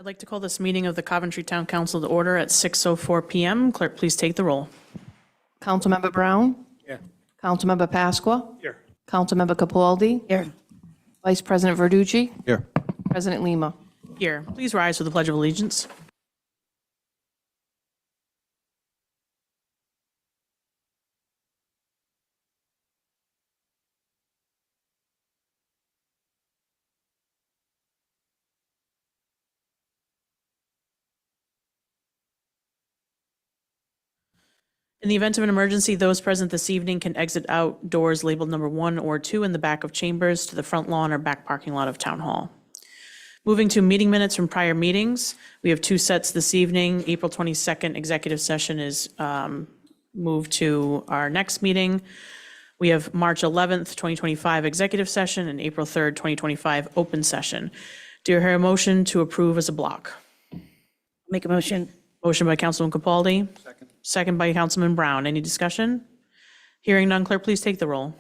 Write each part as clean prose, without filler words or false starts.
I'd like to call this meeting of the Coventry Town Council to order at 6:04 PM. Clerk, please take the roll. Councilmember Brown? Here. Councilmember Pasqua? Here. Councilmember Capaldi? Here. Vice President Verducci? Here. President Lima? Here, please rise for the Pledge of Allegiance. In the event of an emergency, those present this evening can exit outdoors labeled number 1 or 2 in the back of chambers to the front lawn or back parking lot of Town Hall. Moving to meeting minutes from prior meetings, we have 2 sets this evening. April 22nd executive session is moved to our next meeting. We have March 11th, 2025 executive session and April 3rd, 2025 open session. Do you hear a motion to approve as a block? Make a motion. Motion by Councilman Capaldi. Second by Councilman Brown. Any discussion? Hearing none, clerk, please take the roll.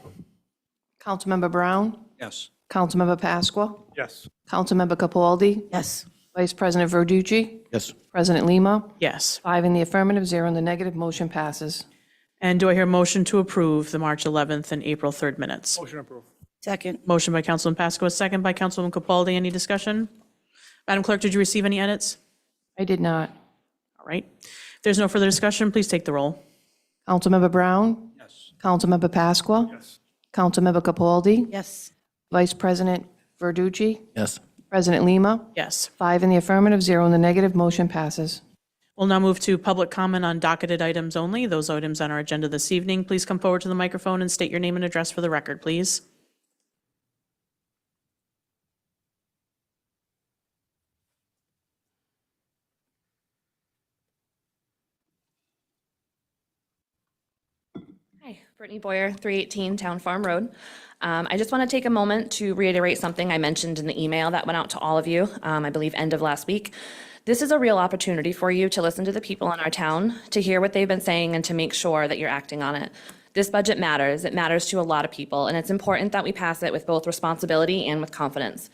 Councilmember Brown? Yes. Councilmember Pasqua? Yes. Councilmember Capaldi? Yes. Vice President Verducci? Yes. President Lima? Yes. 5 in the affirmative, 0 in the negative, motion passes. And do I hear a motion to approve the March 11th and April 3rd minutes? Motion approved. Second. Motion by Councilman Pasqua, second by Councilman Capaldi. Any discussion? Madam Clerk, did you receive any edits? I did not. All right. If there's no further discussion, please take the roll. Councilmember Brown? Yes. Councilmember Pasqua? Yes. Councilmember Capaldi? Yes. Vice President Verducci? Yes. President Lima? Yes. 5 in the affirmative, 0 in the negative, motion passes. We'll now move to public comment on docketed items only. Those items on our agenda this evening. Please come forward to the microphone and state your name and address for the record, please. Hi, Brittany Boyer, 318 Town Farm Road. I just want to take a moment to reiterate something I mentioned in the email that went out to all of you, I believe end of last week. This is a real opportunity for you to listen to the people in our town, to hear what they've been saying, and to make sure that you're acting on it. This budget matters. It matters to a lot of people, and it's important that we pass it with both responsibility and with confidence.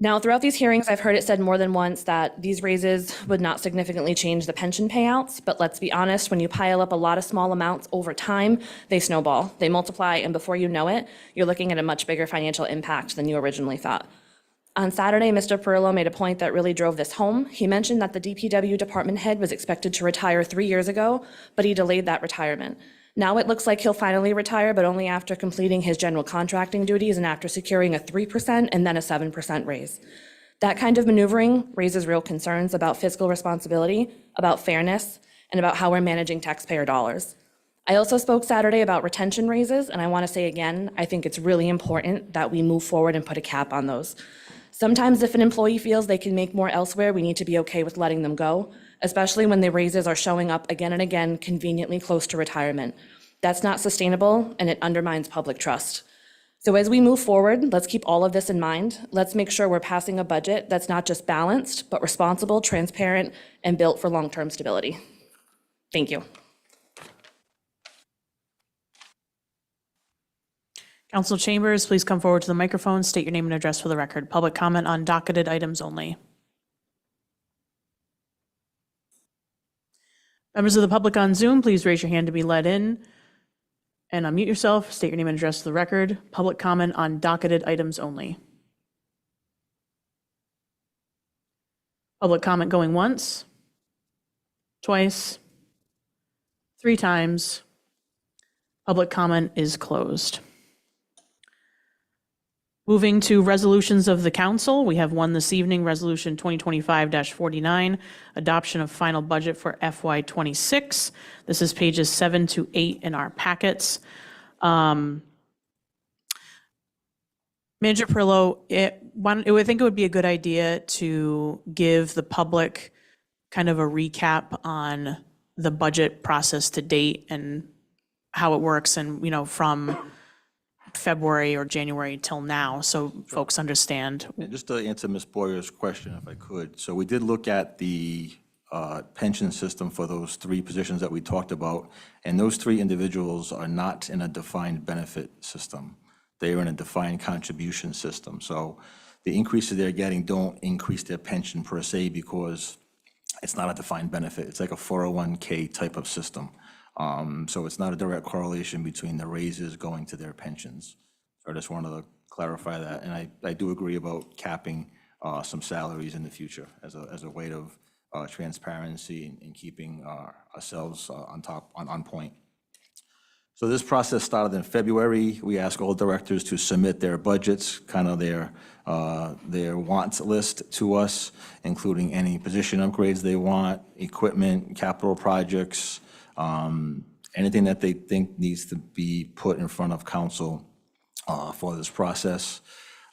Now, throughout these hearings, I've heard it said more than once that these raises would not significantly change the pension payouts, but let's be honest, when you pile up a lot of small amounts over time, they snowball, they multiply, and before you know it, you're looking at a much bigger financial impact than you originally thought. On Saturday, Mr. Perillo made a point that really drove this home. He mentioned that the DPW department head was expected to retire 3 years ago, but he delayed that retirement. Now it looks like he'll finally retire, but only after completing his general contracting duties and after securing a 3% and then a 7% raise. That kind of maneuvering raises real concerns about fiscal responsibility, about fairness, and about how we're managing taxpayer dollars. I also spoke Saturday about retention raises, and I want to say again, I think it's really important that we move forward and put a cap on those. Sometimes if an employee feels they can make more elsewhere, we need to be okay with letting them go, especially when the raises are showing up again and again conveniently close to retirement. That's not sustainable, and it undermines public trust. So as we move forward, let's keep all of this in mind. Let's make sure we're passing a budget that's not just balanced, but responsible, transparent, and built for long-term stability. Thank you. Council Chambers, please come forward to the microphone, state your name and address for the record. Public comment on docketed items only. Members of the public on Zoom, please raise your hand to be let in and unmute yourself. State your name and address for the record. Public comment on docketed items only. Public comment going once, twice, 3 times. Public comment is closed. Moving to resolutions of the council, we have one this evening, Resolution 2025-49, adoption of final budget for FY26. This is pages 7 to 8 in our packets. Manager Perillo, I think it would be a good idea to give the public kind of a recap on the budget process to date and how it works, and from February or January till now, so folks understand. Just to answer Ms. Boyer's question, if I could. So we did look at the pension system for those 3 positions that we talked about, and those 3 individuals are not in a defined benefit system. They are in a defined contribution system. So the increases they're getting don't increase their pension per se because it's not a defined benefit. It's like a 401K type of system. So it's not a direct correlation between the raises going to their pensions. So I just wanted to clarify that. And I do agree about capping some salaries in the future as a way of transparency and keeping ourselves on point. So this process started in February. We asked all directors to submit their budgets, kind of their wants list to us, including any position upgrades they want, equipment, capital projects, anything that they think needs to be put in front of council for this process.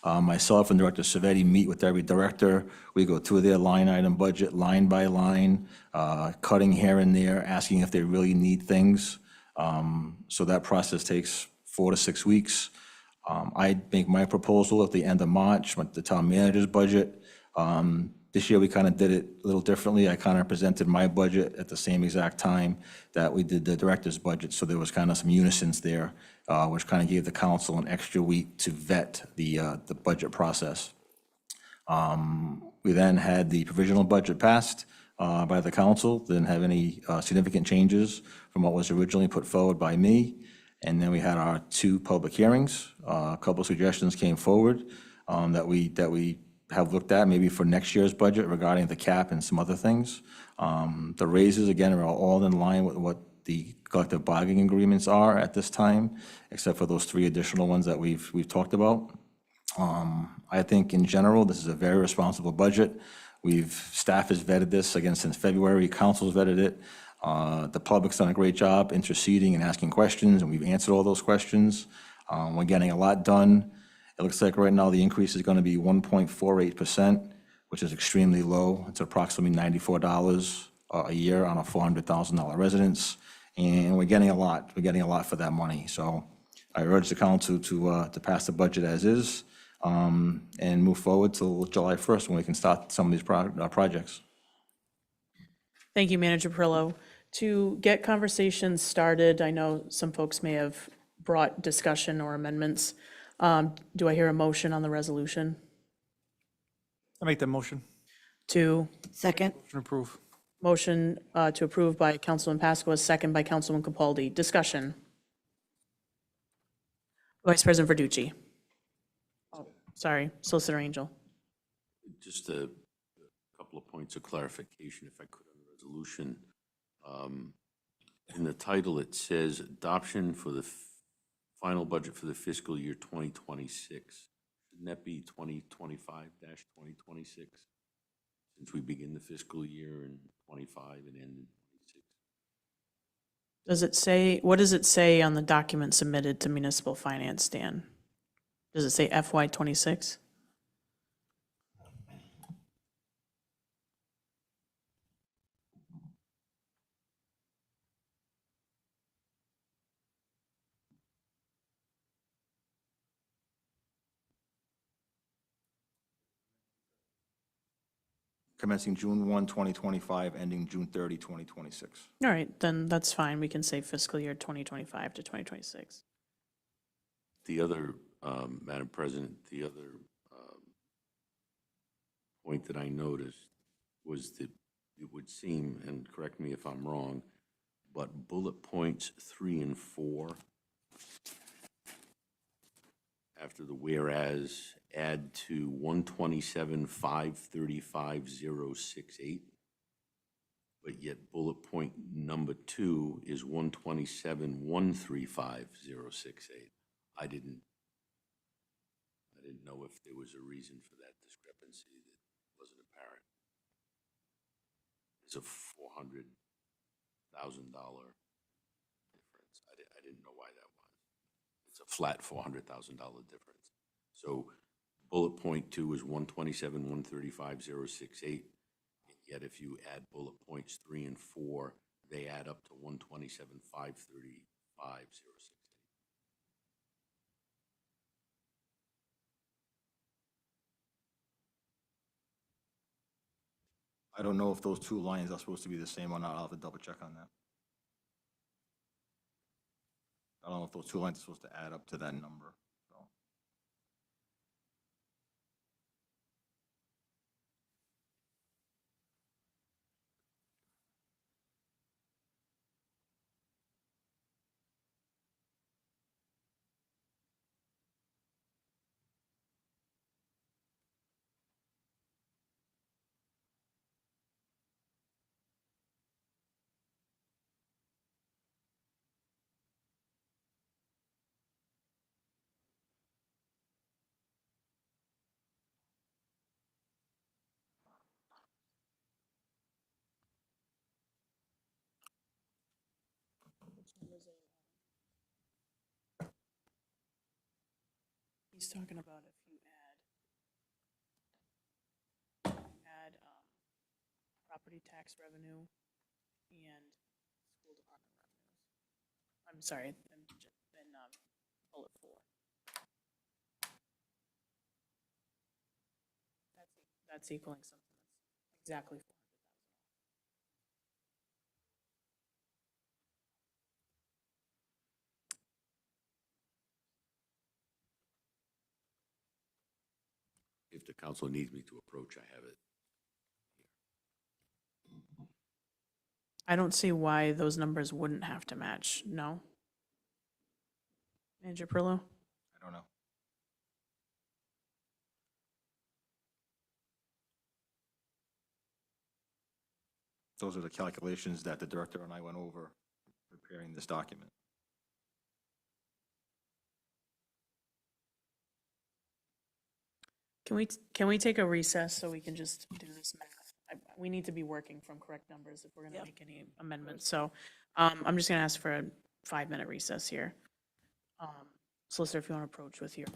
Myself and Director Savetti meet with every director. We go through their line item budget, line by line, cutting here and there, asking if they really need things. So that process takes 4 to 6 weeks. I make my proposal at the end of March, with the town manager's budget. This year, we kind of did it a little differently. I kind of presented my budget at the same exact time that we did the director's budget, so there was kind of some unisons there, which kind of gave the council an extra week to vet the budget process. We then had the provisional budget passed by the council, didn't have any significant changes from what was originally put forward by me. And then we had our 2 public hearings. A couple of suggestions came forward that we have looked at maybe for next year's budget regarding the cap and some other things. The raises, again, are all in line with what the collective bargaining agreements are at this time, except for those 3 additional ones that we've talked about. I think in general, this is a very responsible budget. Staff has vetted this again since February, council's vetted it. The public's done a great job interceding and asking questions, and we've answered all those questions. We're getting a lot done. It looks like right now the increase is going to be 1.48%, which is extremely low. It's approximately $94 a year on a $400,000 residence, and we're getting a lot. We're getting a lot for that money. So I urge the council to pass the budget as is and move forward till July 1st when we can start some of these projects. Thank you, Manager Perillo. To get conversations started, I know some folks may have brought discussion or amendments. Do I hear a motion on the resolution? I make that motion. To Second. Motion approve. motion to approve by Councilman Pasqua, second by Councilman Capaldi. Discussion. Vice President Verducci. Oh, sorry, Solicitor Angel. Just a couple of points of clarification, if I could, on the resolution. In the title, it says adoption for the final budget for the fiscal year 2026. Shouldn't that be 2025-2026? Since we begin the fiscal year in 25 and end in 26. Does it say, what does it say on the document submitted to Municipal Finance, Dan? Does it say FY '26? Commencing June 1, 2025, ending June 30, 2026. All right, then that's fine. We can say fiscal year 2025 to 2026. The other, Madam President, the other point that I noticed was that it would seem, and correct me if I'm wrong, but bullet points 3 and 4, after the whereas, add to 127,535,068, but yet bullet point number 2 is 127,135,068. I didn't know if there was a reason for that discrepancy that wasn't apparent. It's a $400,000 difference. I didn't know why that was. It's a flat $400,000 difference. So bullet point 2 is 127,135,068. Yet if you add bullet points 3 and 4, they add up to 127,535,068. I don't know if those 2 lines are supposed to be the same or not. I'll have to double check on that. I don't know if those 2 lines are supposed to add up to that number. So He's talking about if you add property tax revenue and school department revenues. I'm sorry, then bullet 4. That's equaling something that's exactly 400,000. If the council needs me to approach, I have it. I don't see why those numbers wouldn't have to match, no? Manager Perillo? I don't know. Those are the calculations that the director and I went over preparing this document. Can we take a recess so we can just do this math? We need to be working from correct numbers if we're gonna make any amendments, so, I'm just gonna ask for a 5-minute recess here. Solicitor, if you want to approach with your.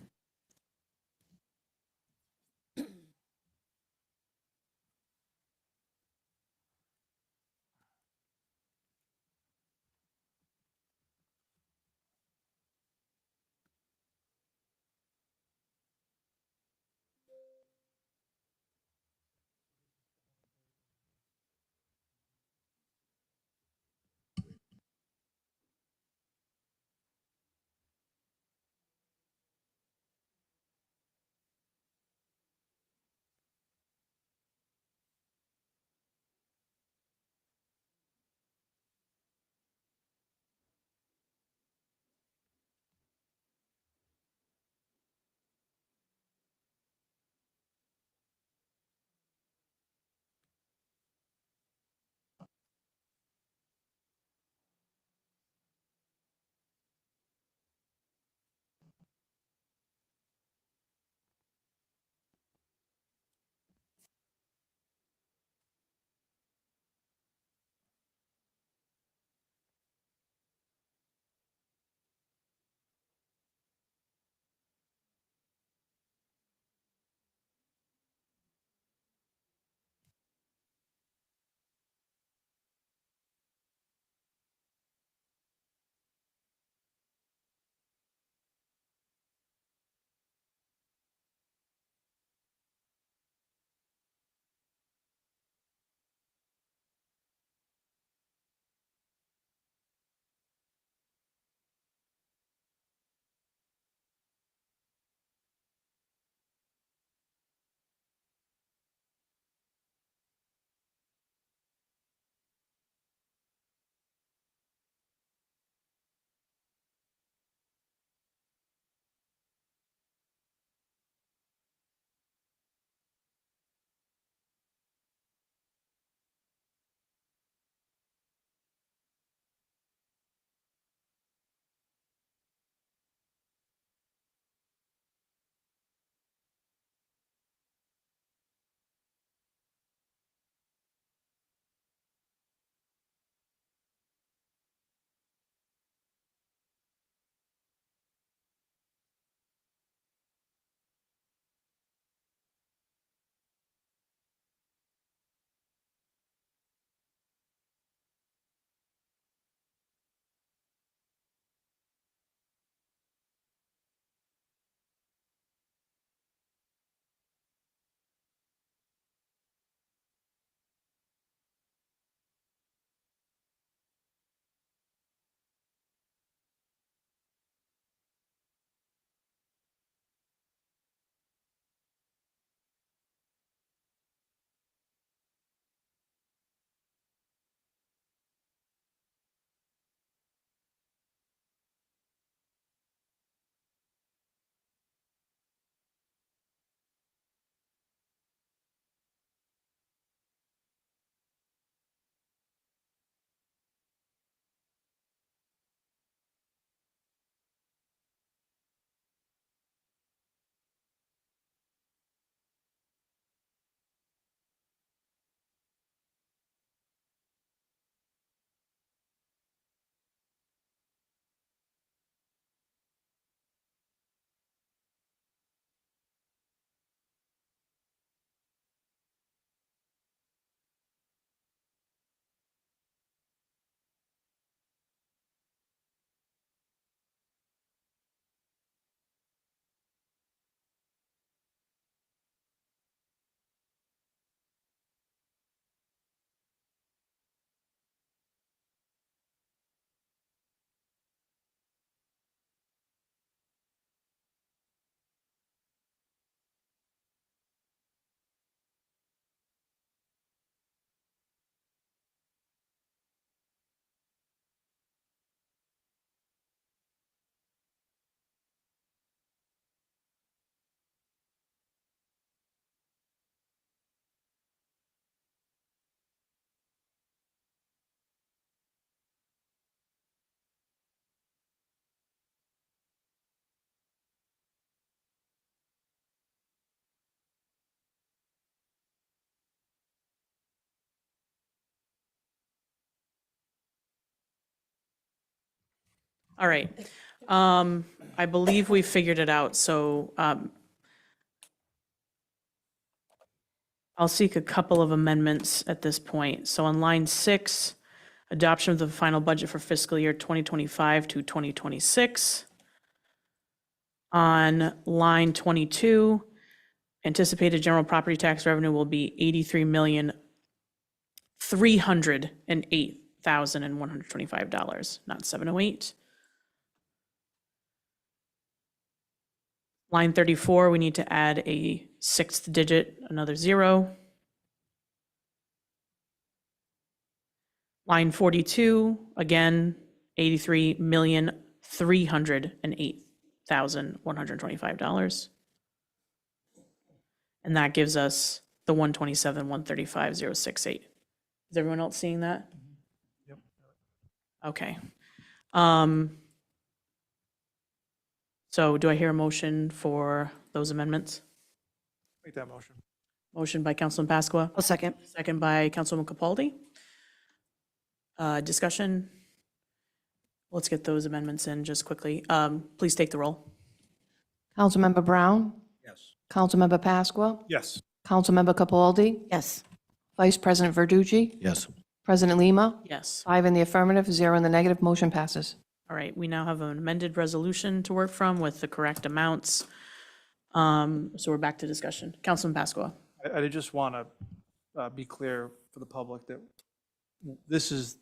All right. I believe we figured it out, so I'll seek a couple of amendments at this point. So on line 6, adoption of the final budget for fiscal year 2025 to 2026. On line 22, anticipated general property tax revenue will be $83,308,125, not 708. Line 34, we need to add a sixth digit, another 0. Line 42, again, $83,308,125. And that gives us the 127,135,068. Is everyone else seeing that? Yep. Okay. So do I hear a motion for those amendments? Make that motion. Motion by Councilman Pasqua, I'll second. second by Councilwoman Capaldi. Discussion? Let's get those amendments in just quickly. Please take the roll. Councilmember Brown? Yes. Councilmember Pasqua? Yes. Councilmember Capaldi? Yes. Vice President Verducci? Yes. President Lima? Yes. 5 in the affirmative, 0 in the negative, motion passes. All right, we now have an amended resolution to work from with the correct amounts. So we're back to discussion. Councilman Pasqua. I did just want to be clear for the public that this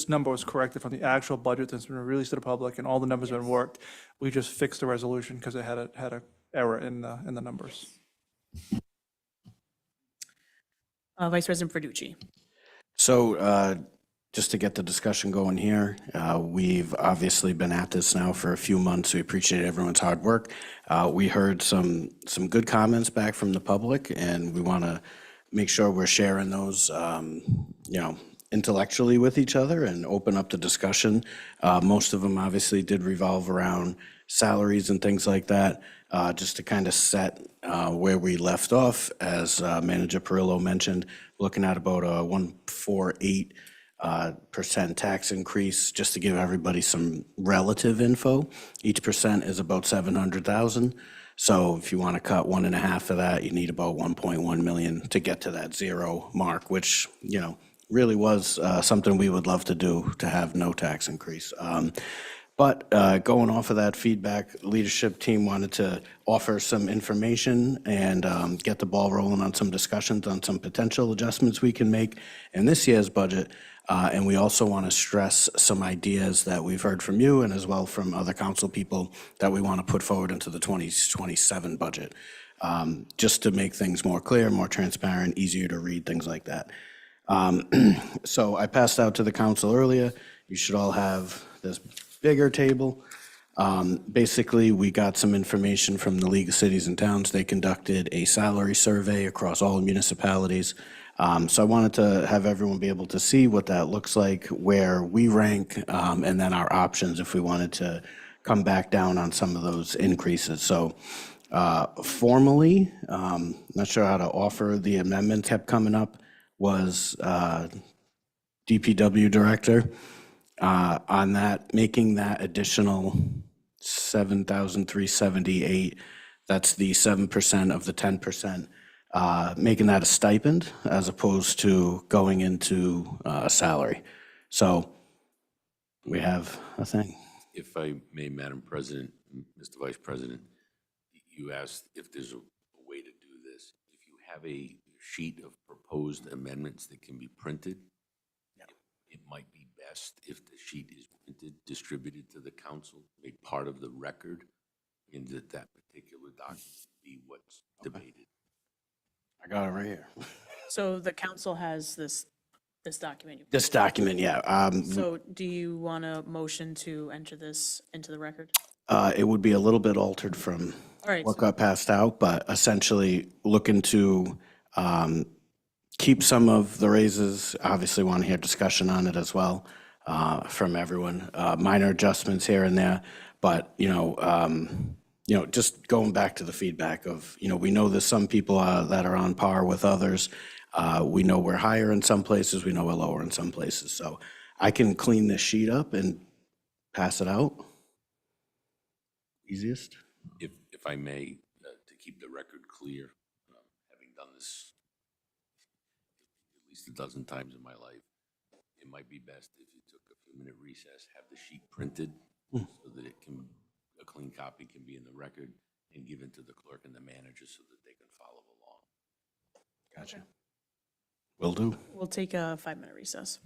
number was corrected from the actual budget that's been released to the public, and all the numbers have been worked. We just fixed the resolution because it had a error in the numbers. Vice President Verducci. So just to get the discussion going here, we've obviously been at this now for a few months. We appreciate everyone's hard work. We heard some good comments back from the public, and we want to make sure we're sharing those, intellectually with each other and open up the discussion. Most of them obviously did revolve around salaries and things like that, just to kind of set where we left off. As Manager Perillo mentioned, looking at about a 148% tax increase, just to give everybody some relative info. Each percent is about 700,000. So if you want to cut 1.5 of that, you need about 1.1 million to get to that 0 mark, which, really was something we would love to do, to have no tax increase. But going off of that feedback, the leadership team wanted to offer some information and get the ball rolling on some discussions on some potential adjustments we can make in this year's budget. And we also want to stress some ideas that we've heard from you and as well from other council people that we want to put forward into the 2027 budget, just to make things more clear, more transparent, easier to read, things like that. So I passed out to the council earlier. You should all have this bigger table. Basically, we got some information from the League of Cities and Towns. They conducted a salary survey across all municipalities. So I wanted to have everyone be able to see what that looks like, where we rank, and then our options if we wanted to come back down on some of those increases. So formally, not sure how to offer the amendment, kept coming up, was DPW director. On that, making that additional 7,378, that's the 7% of the 10%, making that a stipend as opposed to going into a salary. So we have a thing. If I may, Madam President, Mr. Vice President, you asked if there's a way to do this. If you have a sheet of proposed amendments that can be printed, it might be best if the sheet is printed, distributed to the council, made part of the record, and that particular document be what's debated. I got it right here. So the council has this document. This document, yeah. So do you want a motion to enter this into the record? It would be a little bit altered from All right. what got passed out, but essentially looking to keep some of the raises. Obviously want to hear discussion on it as well from everyone. Minor adjustments here and there, but just going back to the feedback of, we know there's some people that are on par with others. We know we're higher in some places. We know we're lower in some places. So I can clean this sheet up and pass it out. Easiest? If I may, to keep the record clear, having done this at least a dozen times in my life, it might be best if you took a few-minute recess, have the sheet printed so that it can, a clean copy can be in the record and given to the clerk and the manager so that they can follow along. Gotcha. Will do. We'll take a 5-minute recess.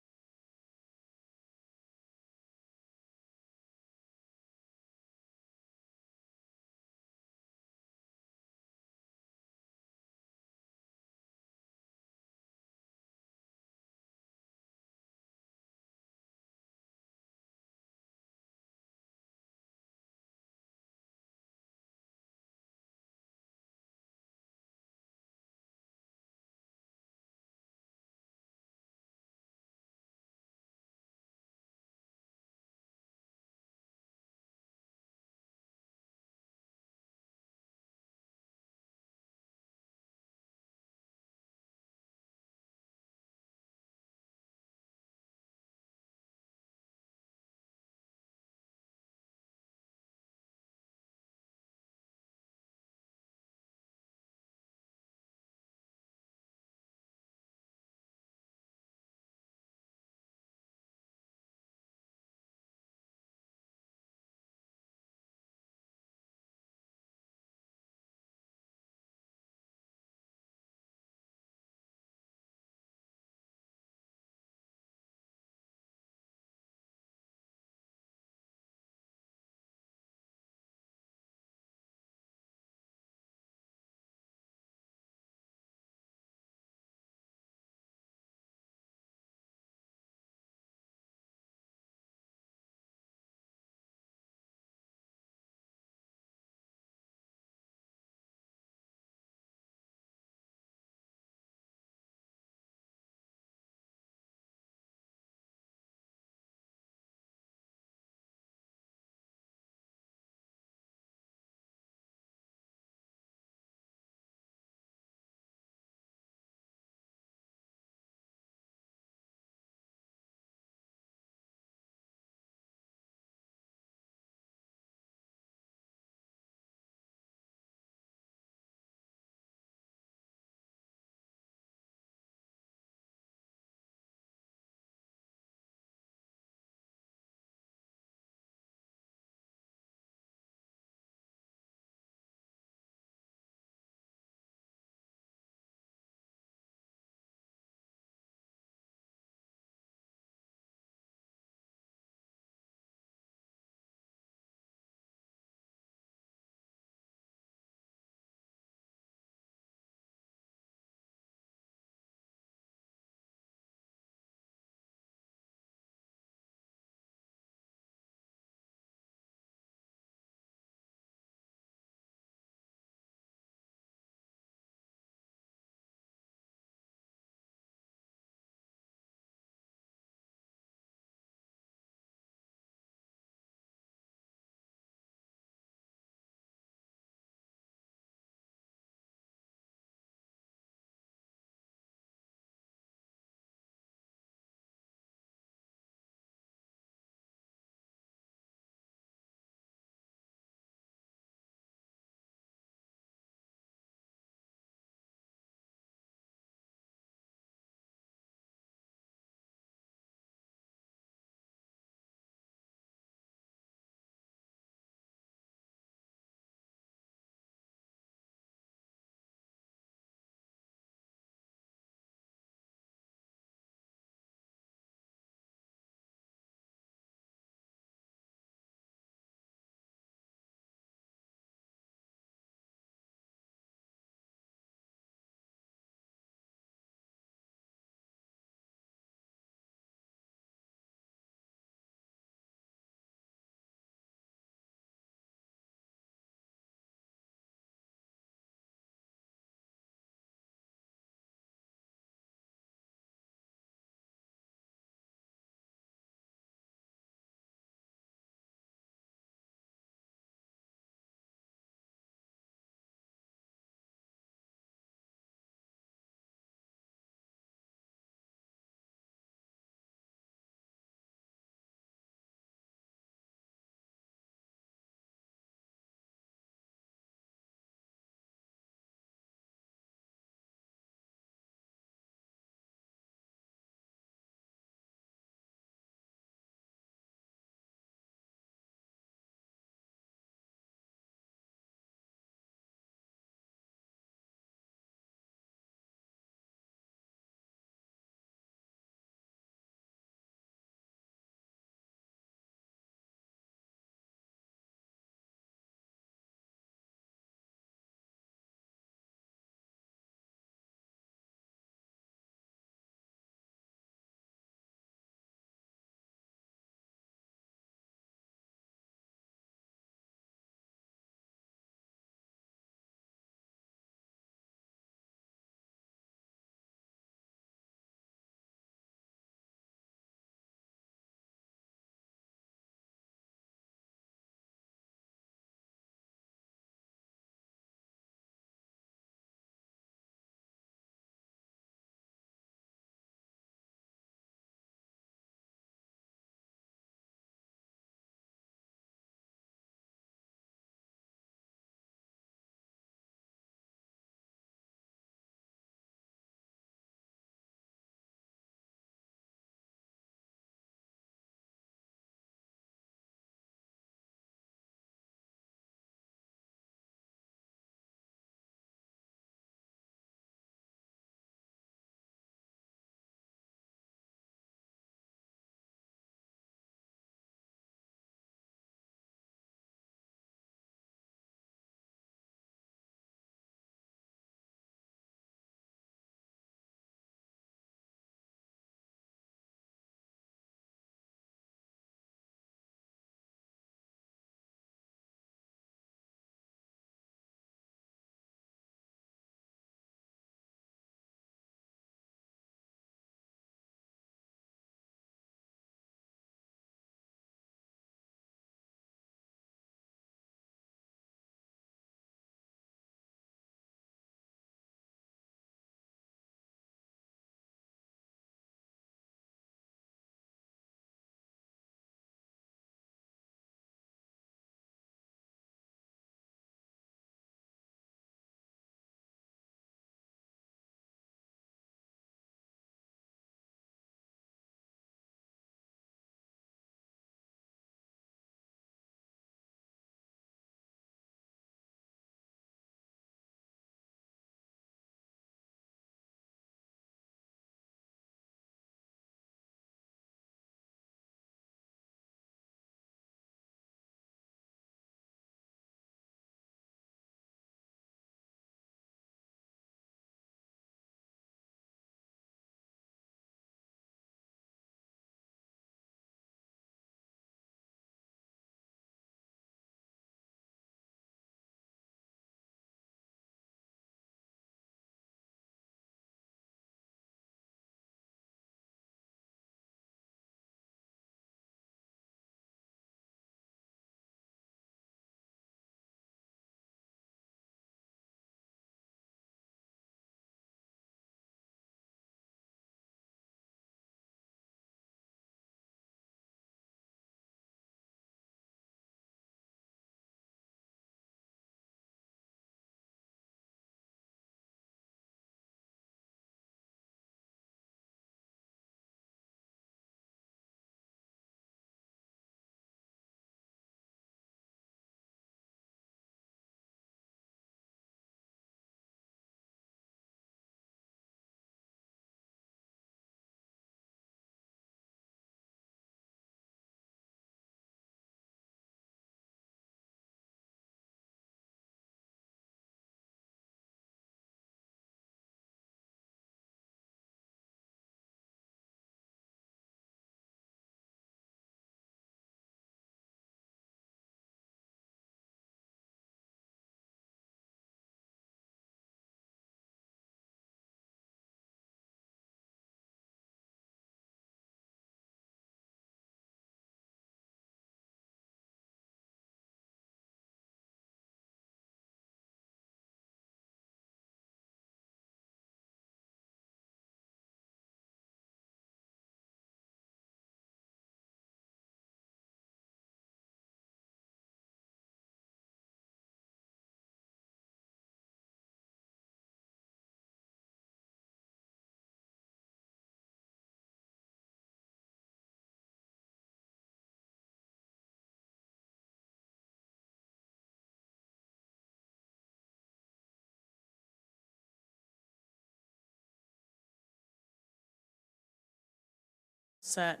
Set.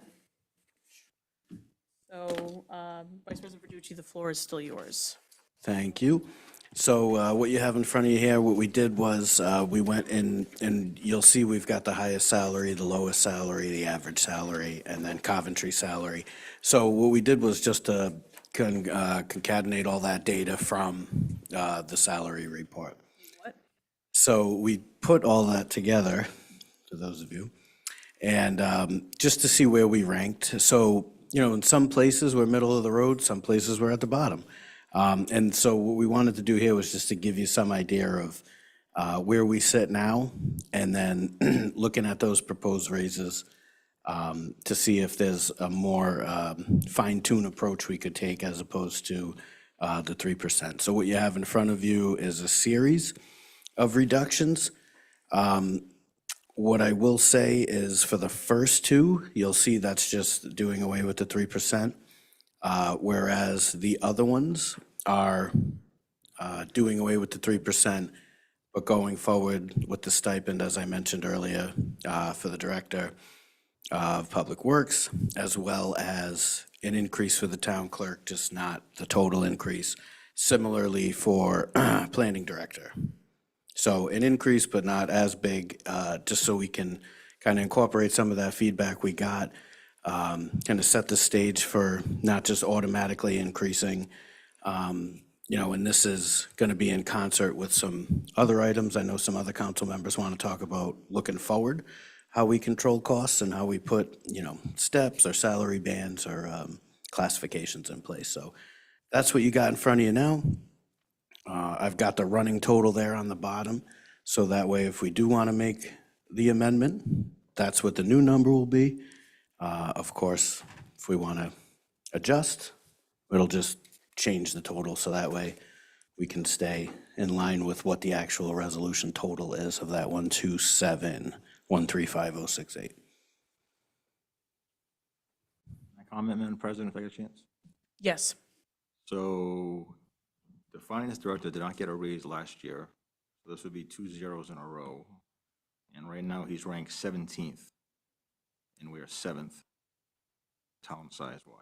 So, Vice President Verducci, the floor is still yours. Thank you. So what you have in front of you here, what we did was we went in, and you'll see we've got the highest salary, the lowest salary, the average salary, and then Coventry salary. So what we did was just to concatenate all that data from the salary report. What? So we put all that together, for those of you, and just to see where we ranked. So, you know, in some places we're middle of the road, some places we're at the bottom. And so what we wanted to do here was just to give you some idea of where we sit now, and then looking at those proposed raises to see if there's a more fine-tuned approach we could take as opposed to the 3%. So what you have in front of you is a series of reductions. What I will say is for the first two, you'll see that's just doing away with the 3%. Whereas the other ones are doing away with the 3%, but going forward with the stipend, as I mentioned earlier, for the Director of Public Works, as well as an increase for the town clerk, just not the total increase. Similarly for Planning Director. So an increase, but not as big, just so we can kind of incorporate some of that feedback we got, kind of set the stage for not just automatically increasing, you know, and this is going to be in concert with some other items. I know some other council members want to talk about looking forward, how we control costs and how we put, you know, steps or salary bands or classifications in place. So that's what you got in front of you now. I've got the running total there on the bottom, so that way if we do want to make the amendment, that's what the new number will be. Of course, if we want to adjust, it'll just change the total, so that way we can stay in line with what the actual resolution total is of that 127,135,068. My comment, Madam President, if I get a chance. Yes. So the finance director did not get a raise last year. So this would be 2 zeros in a row. And right now he's ranked 17th, and we are 7th, town size-wise.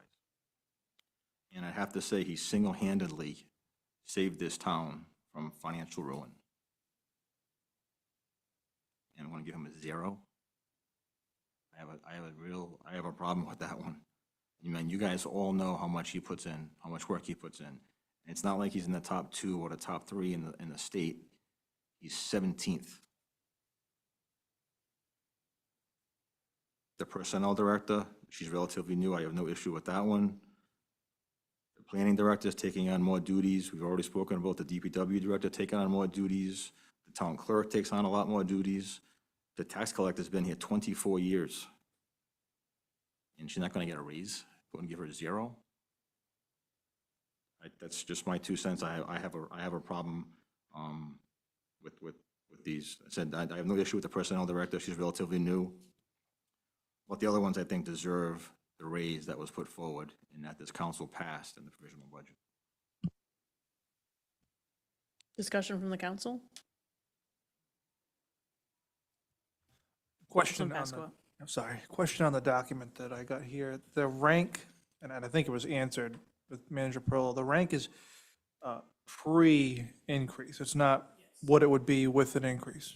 And I have to say, he single-handedly saved this town from financial ruin. And I want to give him a 0. I have a problem with that one. I mean, you guys all know how much he puts in, how much work he puts in. And it's not like he's in the top 2 or the top 3 in the state. He's 17th. The personnel director, she's relatively new. I have no issue with that one. The planning director is taking on more duties. We've already spoken about the DPW director taking on more duties. The town clerk takes on a lot more duties. The tax collector's been here 24 years. And she's not going to get a raise. Going to give her a 0. That's just my 2 cents. I have a problem with these. I said I have no issue with the personnel director. She's relatively new. But the other ones, I think, deserve the raise that was put forward and that this council passed in the provisional budget. Discussion from the council? Question Councilman on Pasqua. I'm sorry, question on the document that I got here. The rank, and I think it was answered with Manager Pearl, the rank is pre-increase. It's not what it would be with an increase.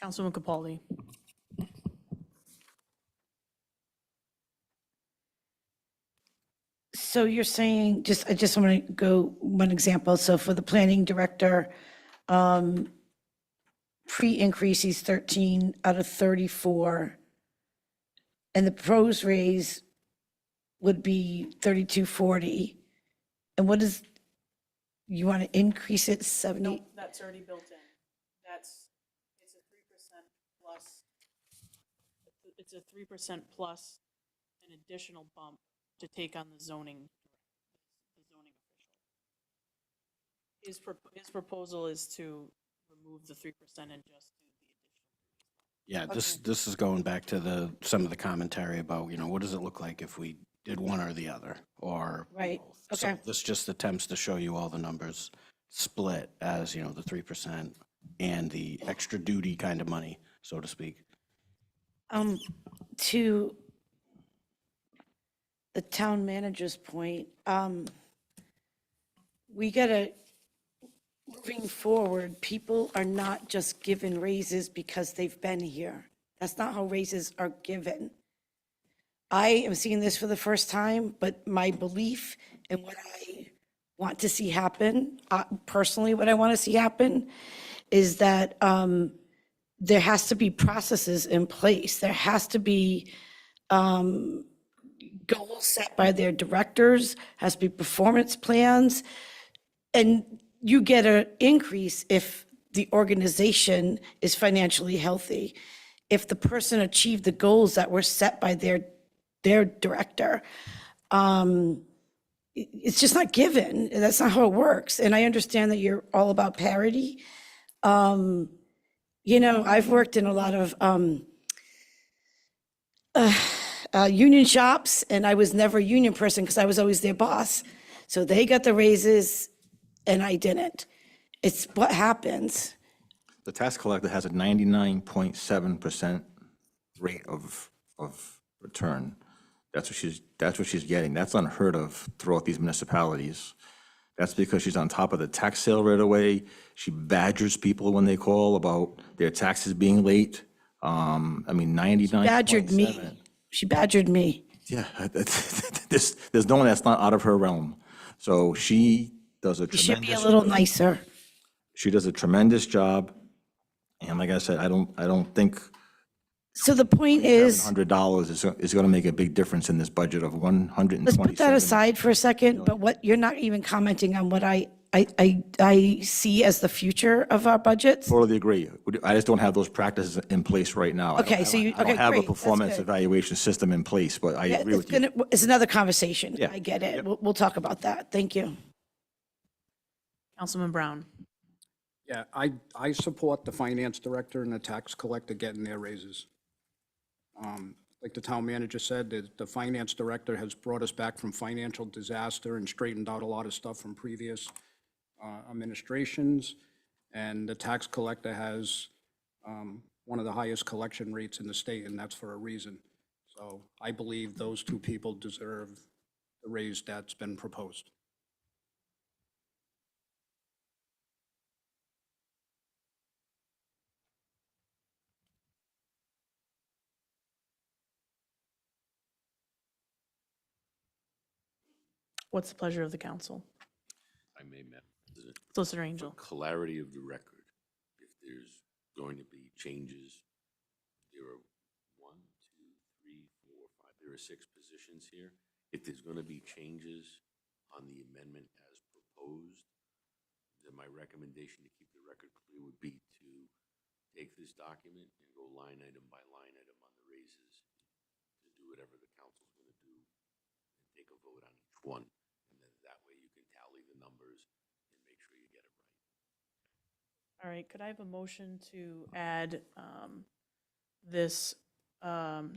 Councilman Capaldi. So you're saying, I just want to go one example. So for the planning director, pre-increase, he's 13 out of 34. And the pros raise would be 3240. And what is, you want to increase it 70? Nope, that's already built in. It's a 3% plus, it's a 3% plus an additional bump to take on the zoning official. His proposal is to remove the 3% and just do the additional. Yeah, this is going back to some of the commentary about, you know, what does it look like if we did one or the other, or Right, both. So okay. this just attempts to show you all the numbers split as, you know, the 3% and the extra duty kind of money, so to speak. To the town manager's point, we gotta, moving forward, people are not just given raises because they've been here. That's not how raises are given. I am seeing this for the first time, but my belief and what I want to see happen, personally, what I want to see happen is that there has to be processes in place. There has to be goals set by their directors, has to be performance plans. And you get an increase if the organization is financially healthy. If the person achieved the goals that were set by their director, it's just not given. That's not how it works. And I understand that you're all about parity. You know, I've worked in a lot of union shops, and I was never a union person because I was always their boss. So they got the raises and I didn't. It's what happens. The tax collector has a 99.7% rate of return. That's what she's getting. That's unheard of throughout these municipalities. That's because she's on top of the tax sale right away. She badgers people when they call about their taxes being late. I mean, 99.7. Badgered me. She badgered me. Yeah, there's no one that's not out of her realm. So she does a You should be a tremendous, little nicer. she does a tremendous job. And like I said, I don't think So the point is, $700 is going to make a big difference in this budget of 127. let's put that aside for a second, but what, you're not even commenting on what I see as the future of our budgets. Totally agree. I just don't have those practices in place right now. Okay, so you- I don't okay, have a great, that's performance good. evaluation system in place, but I Yeah, agree it's with you. gonna, it's another conversation. Yeah. I get it. We'll talk about that. Thank you. Councilman Brown. Yeah, I support the finance director and the tax collector getting their raises. Like the town manager said, the finance director has brought us back from financial disaster and straightened out a lot of stuff from previous administrations. And the tax collector has one of the highest collection rates in the state, and that's for a reason. So I believe those two people deserve the raise that's been proposed. What's the pleasure of the council? I may, Madam President. Solicitor Angel. For clarity of the record, if there's going to be changes, there are 1, 2, 3, 4, 5, there are 6 positions here. If there's going to be changes on the amendment as proposed, then my recommendation to keep the record clear would be to take this document and go line item by line item on the raises, to do whatever the council's going to do, and take a vote on each one. And then that way you can tally the numbers and make sure you get it right. All right, could I have a motion to add this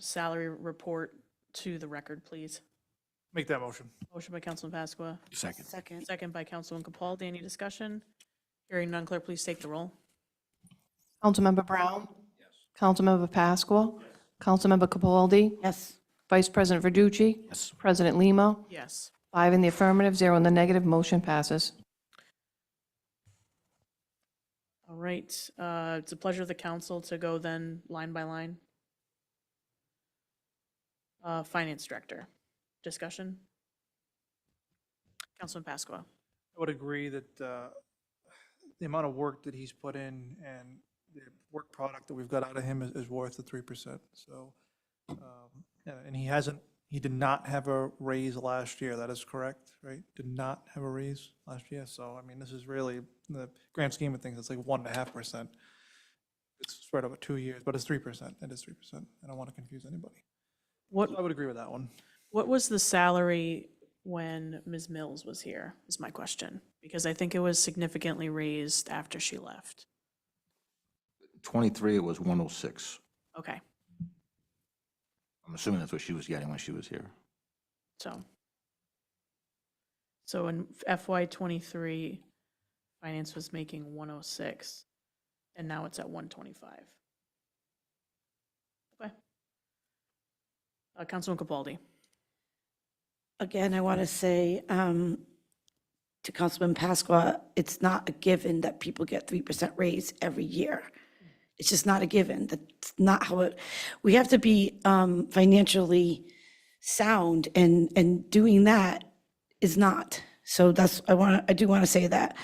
salary report to the record, please? Make that motion. Motion by Councilman Pasqua, Second. Second. second by Councilman Capaldi. Any discussion? Hearing none, clerk, please take the roll. Councilmember Brown? Yes. Councilmember Pasqua? Yes. Councilmember Capaldi? Yes. Vice President Verducci? Yes. President Lima? Yes. 5 in the affirmative, 0 in the negative, motion passes. All right, it's a pleasure of the council to go then line by line. Finance Director, discussion? Councilman Pasqua. I would agree that the amount of work that he's put in and the work product that we've got out of him is worth the 3%. So, and he did not have a raise last year. That is correct, right? Did not have a raise last year. So, I mean, this is really, in the grand scheme of things, it's like 1.5%. It's spread over 2 years, but it's 3%. It is 3%. I don't want to confuse anybody. What, So I would agree with that one. what was the salary when Ms. Mills was here, is my question? Because I think it was significantly raised after she left. 23, it was 106. Okay, I'm assuming that's what she was getting when she was here. so in FY '23, Finance was making 106, and now it's at 125. Okay. Councilman Capaldi. Again, I want to say to Councilman Pasqua, it's not a given that people get 3% raise every year. It's just not a given. That's not how it, we have to be financially sound, and doing that is not. So that's, I do want to say that.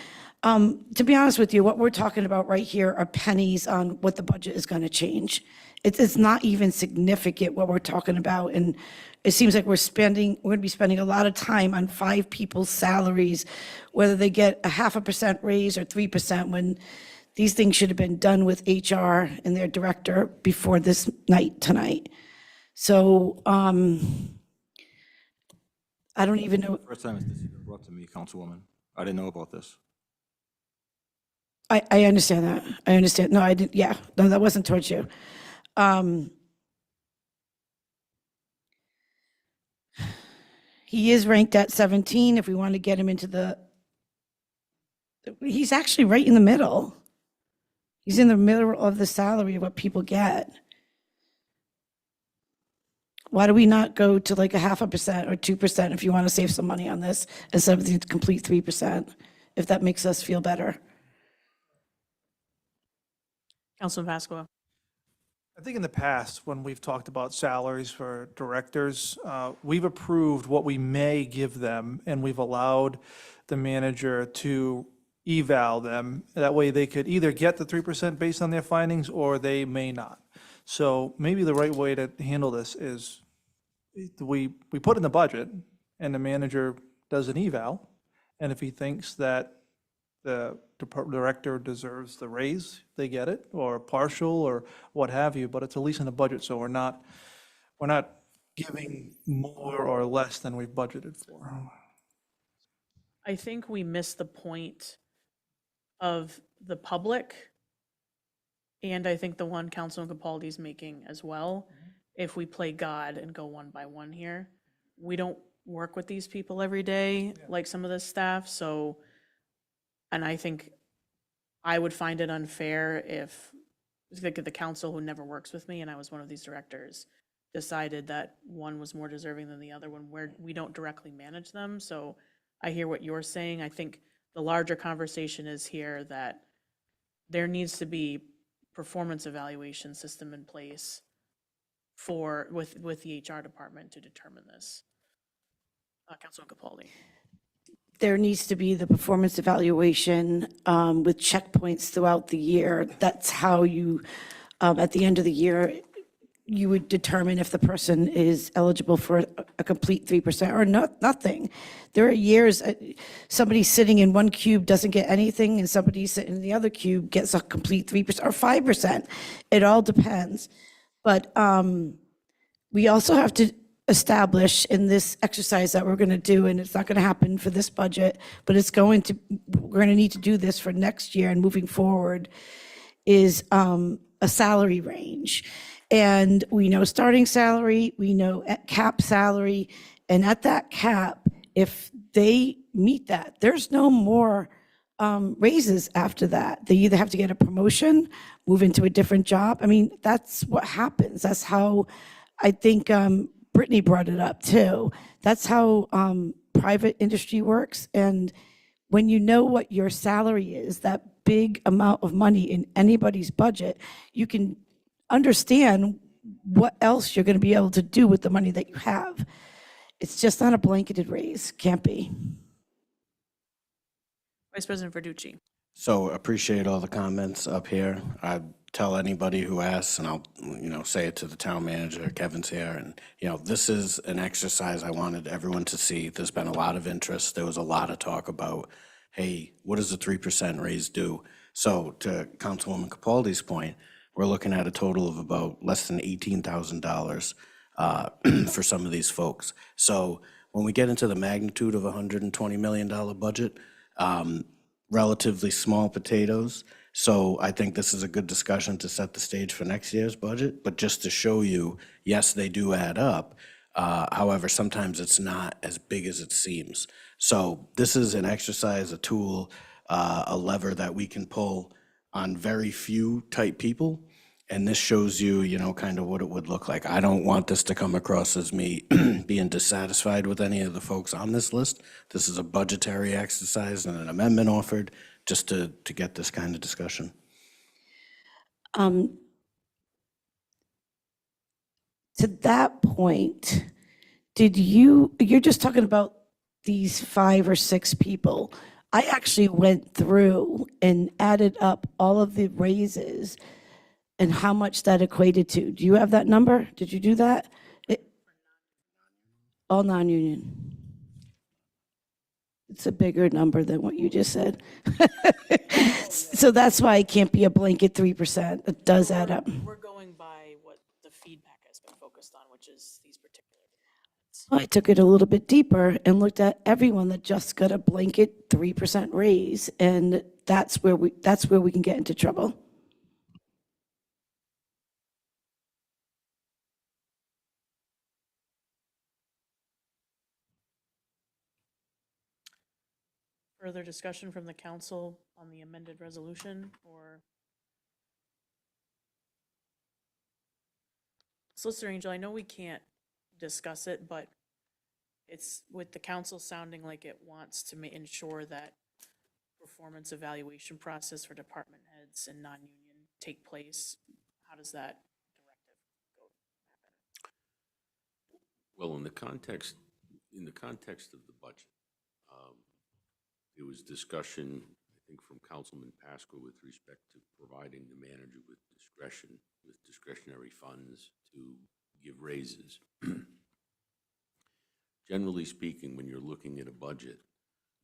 To be honest with you, what we're talking about right here are pennies on what the budget is going to change. It's not even significant what we're talking about, and it seems like we're going to be spending a lot of time on 5 people's salaries, whether they get a 0.5% raise or 3%, when these things should have been done with HR and their director before this night tonight. So I don't even know. First time this even brought to me, Councilwoman. I didn't know about this. I understand that. I understand. No, I didn't. Yeah, no, that wasn't towards you. He is ranked at 17. If we want to get him into he's actually right in the middle. He's in the middle of the salary of what people get. Why do we not go to like a 0.5% or 2% if you want to save some money on this, instead of the complete 3%, if that makes us feel better? Councilman Pasqua. I think in the past, when we've talked about salaries for directors, we've approved what we may give them, and we've allowed the manager to eval them. That way they could either get the 3% based on their findings, or they may not. So maybe the right way to handle this is we put in the budget, and the manager does an eval, and if he thinks that the director deserves the raise, they get it, or partial, or what have you, but it's at least in the budget, so we're not giving more or less than we've budgeted for. I think we missed the point of the public, and I think the one Councilman Capaldi's making as well. If we play God and go one by one here, we don't work with these people every day like some of the staff, so, and I think I would find it unfair if the council, who never works with me, and I was one of these directors, decided that one was more deserving than the other when we don't directly manage them. So I hear what you're saying. I think the larger conversation is here that there needs to be performance evaluation system in place with the HR department to determine this. Councilman Capaldi. There needs to be the performance evaluation with checkpoints throughout the year. That's how you, at the end of the year, you would determine if the person is eligible for a complete 3% or nothing. There are years, somebody sitting in one cube doesn't get anything, and somebody sitting in the other cube gets a complete 3% or 5%. It all depends. But we also have to establish in this exercise that we're going to do, and it's not going to happen for this budget, but we're going to need to do this for next year and moving forward, is a salary range. And we know starting salary, we know cap salary, and at that cap, if they meet that, there's no more raises after that. They either have to get a promotion, move into a different job. I mean, that's what happens. That's how, I think Brittany brought it up too. That's how private industry works. And when you know what your salary is, that big amount of money in anybody's budget, you can understand what else you're going to be able to do with the money that you have. It's just not a blanketed raise. Can't be. Vice President Verducci. So appreciate all the comments up here. I tell anybody who asks, and I'll, say it to the town manager, Kevin's here, and, this is an exercise I wanted everyone to see. There's been a lot of interest. There was a lot of talk about, hey, what does the 3% raise do? So to Councilwoman Capaldi's point, we're looking at a total of about less than $18,000 for some of these folks. So when we get into the magnitude of a $120 million budget, relatively small potatoes. So I think this is a good discussion to set the stage for next year's budget, but just to show you, yes, they do add up. However, sometimes it's not as big as it seems. So this is an exercise, a tool a lever that we can pull on very few type people. And this shows you, you know, kind of what it would look like. I don't want this to come across as me being dissatisfied with any of the folks on this list. This is a budgetary exercise and an amendment offered just to get this kind of discussion. To that point, you're just talking about these 5 or 6 people. I actually went through and added up all of the raises and how much that equated to. Do you have that number? Did you do that? All non-union. It's a bigger number than what you just said. So that's why it can't be a blanket 3%. It does add up. We're going by what the feedback has been focused on, which is these particular. I took it a little bit deeper and looked at everyone that just got a blanket 3% raise, and that's where we can get into trouble. Further discussion from the council on the amended resolution, or? Solicitor Angel, I know we can't discuss it, but it's with the council sounding like it wants to ensure that performance evaluation process for department heads and non-union take place. How does that directive go happen? Well, in the context of the budget, there was discussion, I think, from Councilman Pasqua with respect to providing the manager with discretion, with discretionary funds to give raises. Generally speaking, when you're looking at a budget,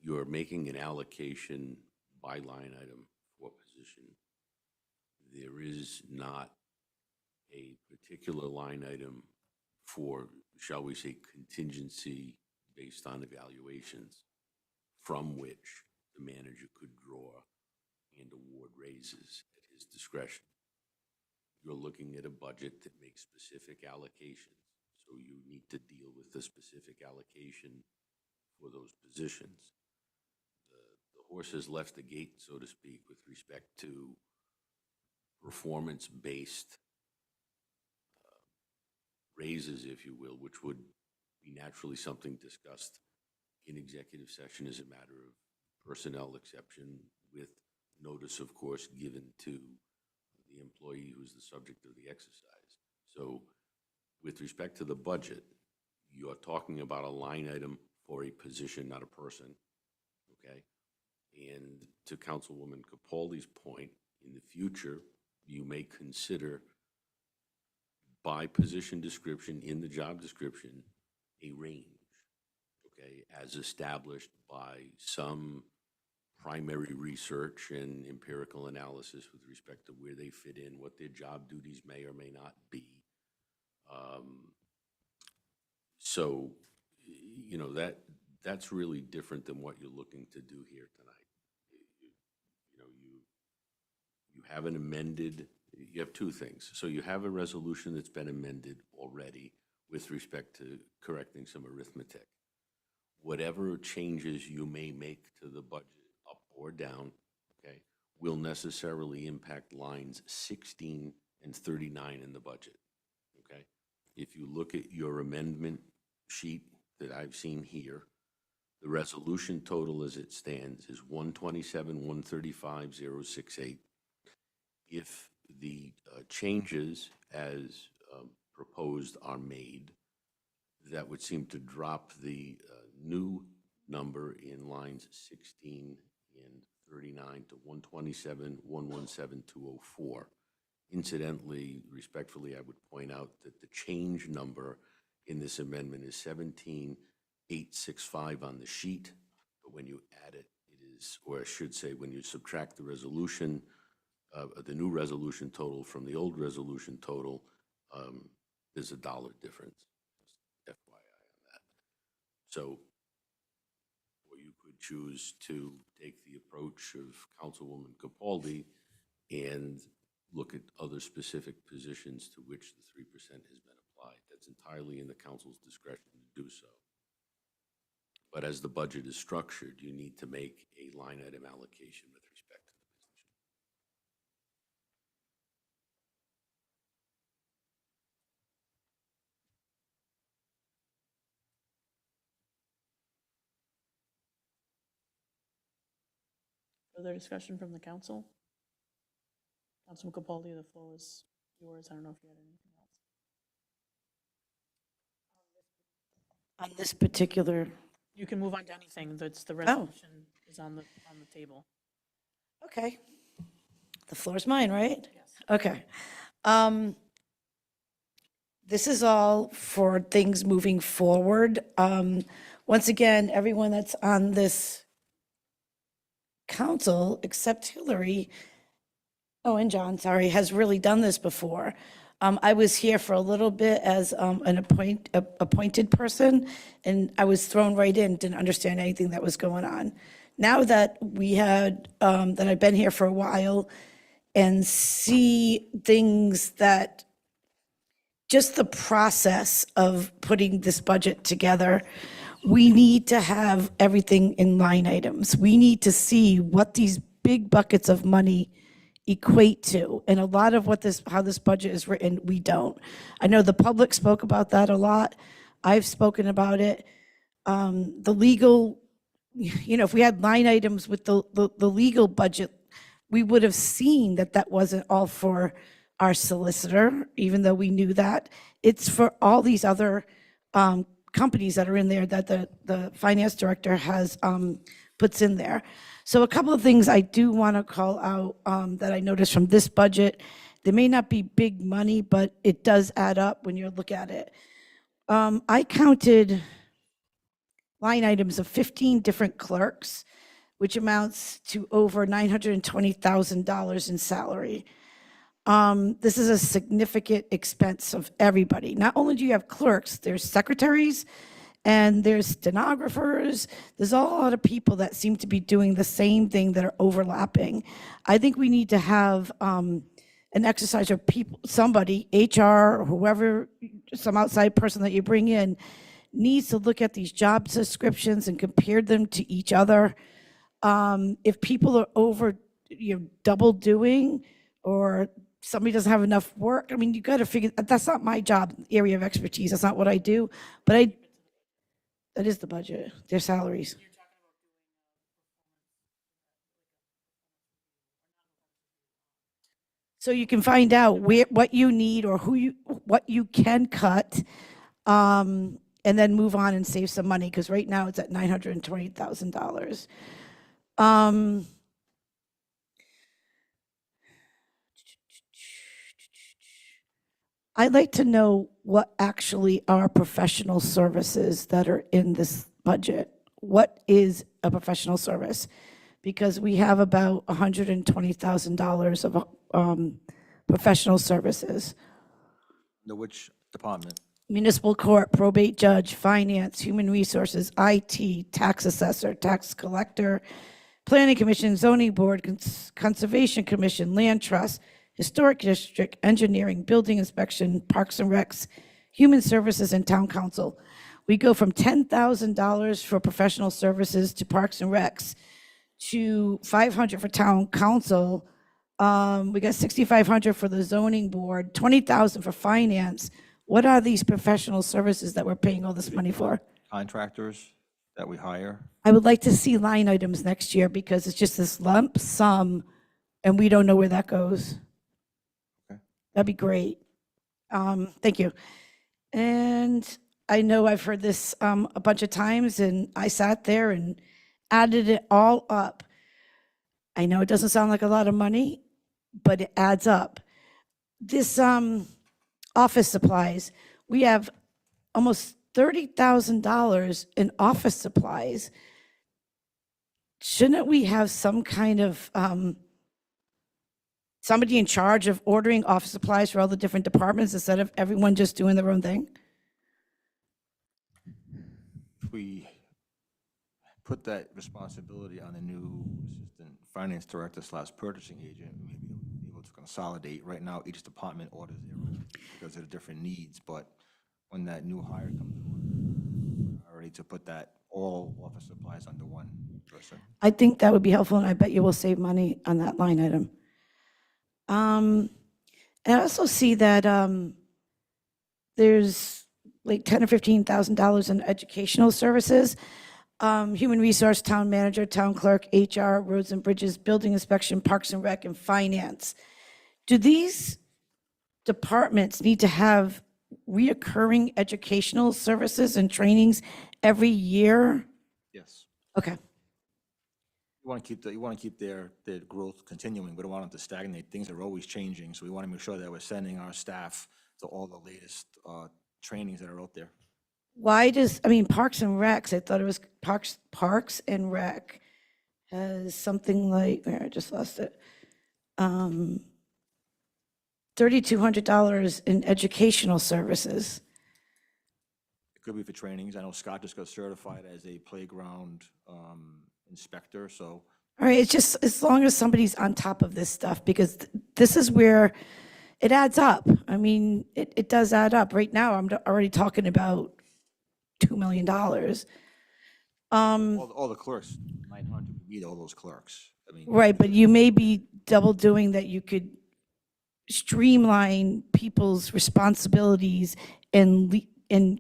you're making an allocation by line item for position. There is not a particular line item for, shall we say, contingency based on evaluations from which the manager could draw and award raises at his discretion. You're looking at a budget that makes specific allocations, so you need to deal with the specific allocation for those positions. The horse has left the gate, so to speak, with respect to performance-based raises, if you will, which would be naturally something discussed in executive session as a matter of personnel exception, with notice, of course, given to the employee who's the subject of the exercise. So with respect to the budget, you're talking about a line item for a position, not a person, okay? And to Councilwoman Capaldi's point, in the future, you may consider by position description in the job description a range, okay, as established by some primary research and empirical analysis with respect to where they fit in, what their job duties may or may not be. So, you know, that's really different than what you're looking to do here tonight. You know, you have an amended, you have two things. So you have a resolution that's been amended already with respect to correcting some arithmetic. Whatever changes you may make to the budget, up or down, okay, will necessarily impact lines 16 and 39 in the budget, okay? If you look at your amendment sheet that I've seen here, the resolution total as it stands is 127,135,068. If the changes as proposed are made, that would seem to drop the new number in lines 16 and 39 to 127,117,204. Incidentally, respectfully, I would point out that the change number in this amendment is 17,865 on the sheet, but when you add it, it is, or I should say, when you subtract the resolution, the new resolution total from the old resolution total, there's a dollar difference. Just FYI on that. So, or you could choose to take the approach of Councilwoman Capaldi and look at other specific positions to which the 3% has been applied. That's entirely in the council's discretion to do so. But as the budget is structured, you need to make a line item allocation with respect to the position. Further discussion from the council? Councilman Capaldi, the floor is yours. I don't know if you had anything else. On this particular, You can move on to anything. That's the resolution is on the table. okay. The floor's mine, right? Yes. Okay. This is all for things moving forward. Once again, everyone that's on this council, except Hillary, oh, and John, sorry, has really done this before. I was here for a little bit as an appointed person, and I was thrown right in, didn't understand anything that was going on. Now that we had, that I've been here for a while and see things that, just the process of putting this budget together, we need to have everything in line items. We need to see what these big buckets of money equate to. And a lot of how this budget is written, we don't. I know the public spoke about that a lot. I've spoken about it. The legal, if we had line items with the legal budget, we would have seen that that wasn't all for our solicitor, even though we knew that. It's for all these other companies that are in there that the finance director has puts in there. So a couple of things I do want to call out that I noticed from this budget. They may not be big money, but it does add up when you look at it. I counted line items of 15 different clerks, which amounts to over $920,000 in salary. This is a significant expense of everybody. Not only do you have clerks, there's secretaries and there's stenographers. There's a lot of people that seem to be doing the same thing that are overlapping. I think we need to have an exercise of people, somebody, HR, or whoever, some outside person that you bring in, needs to look at these job descriptions and compare them to each other. If people are over, double doing, or somebody doesn't have enough work, I mean, you got to figure, that's not my job, area of expertise. That's not what I do, but that is the budget, their salaries. So you can find out what you need or what you can cut, and then move on and save some money, because right now it's at $920,000. I'd like to know what actually are professional services that are in this budget. What is a professional service? Because we have about $120,000 of professional services. Which department? Municipal court, probate judge, finance, human resources, IT, tax assessor, tax collector, planning commission, zoning board, conservation commission, land trust, historic district, engineering, building inspection, parks and recs, human services, and town council. We go from $10,000 for professional services to parks and recs to $500 for town council. We got $6,500 for the zoning board, $20,000 for finance. What are these professional services that we're paying all this money for? Contractors that we hire. I would like to see line items next year, because it's just this lump sum and we don't know where that goes. Okay. That'd be great. Thank you. And I know I've heard this a bunch of times, and I sat there and added it all up. I know it doesn't sound like a lot of money, but it adds up. This office supplies, we have almost $30,000 in office supplies. Shouldn't we have some kind of somebody in charge of ordering office supplies for all the different departments instead of everyone just doing their own thing? We put that responsibility on the new assistant finance director / purchasing agent, maybe be able to consolidate. Right now, each department orders their own because of the different needs, but when that new hire comes on, already to put that all office supplies under one person. I think that would be helpful, and I bet you will save money on that line item. And I also see that there's like $10,000 or $15,000 in educational services. Human resource, town manager, town clerk, HR, roads and bridges, building inspection, parks and rec, and finance. Do these departments need to have reoccurring educational services and trainings every year? Yes. Okay, You want to keep their growth continuing. We don't want them to stagnate. Things are always changing, so we want to make sure that we're sending our staff to all the latest trainings that are out there. why does, I mean, Parks and Recs, I thought it was Parks and Rec has something like, where, I just lost it. $3,200 in educational services. It could be for trainings. I know Scott just got certified as a playground inspector, so All right, it's just as long as somebody's on top of this stuff, because this is where it adds up. I mean, it does add up. Right now, I'm already talking about $2 million. all the clerks, 900, we need all those clerks. I mean, Right, but you may be double doing that. You could streamline people's responsibilities and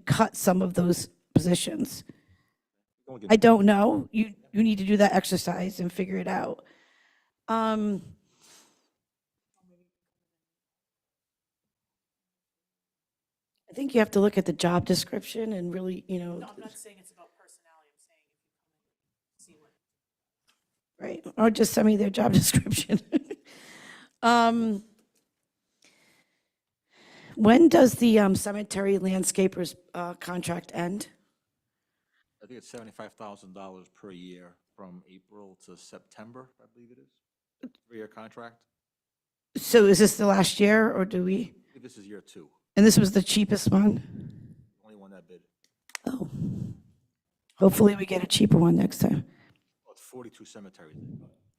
cut some of those positions. don't get- I don't know. You need to do that exercise and figure it out. I think you have to look at the job description and really, I'm not saying it's about personality, I'm saying if you come and see what. right, or just send me their job description. When does the cemetery landscapers contract end? I think it's $75,000 per year from April to September, I believe it is. 3-year contract. So is this the last year, or do we, I think this is year 2, and this was the cheapest one? only one that bid. Oh, hopefully we get a cheaper one next time. Well, it's 42 cemeteries.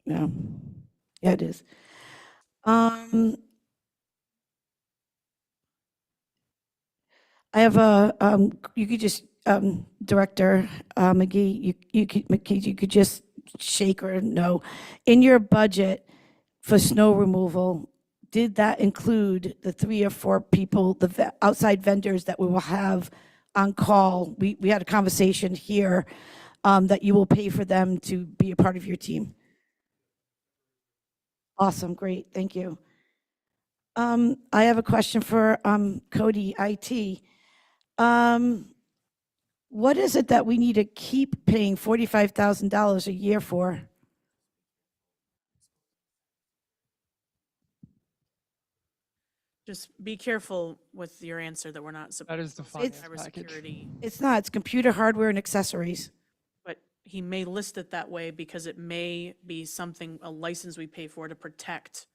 Yeah, yeah, it is. I have you could just, Director McGee, you could just shake or no. In your budget for snow removal, did that include the 3 or 4 people, the outside vendors that we will have on call? We had a conversation here that you will pay for them to be a part of your team. Awesome, great, thank you. I have a question for Cody, IT. What is it that we need to keep paying $45,000 a year for? Just be careful with your answer that we're not. That is the It's- finance package. Cybersecurity, It's not, it's computer hardware and accessories. but he may list it that way because it may be something, a license we pay for to protect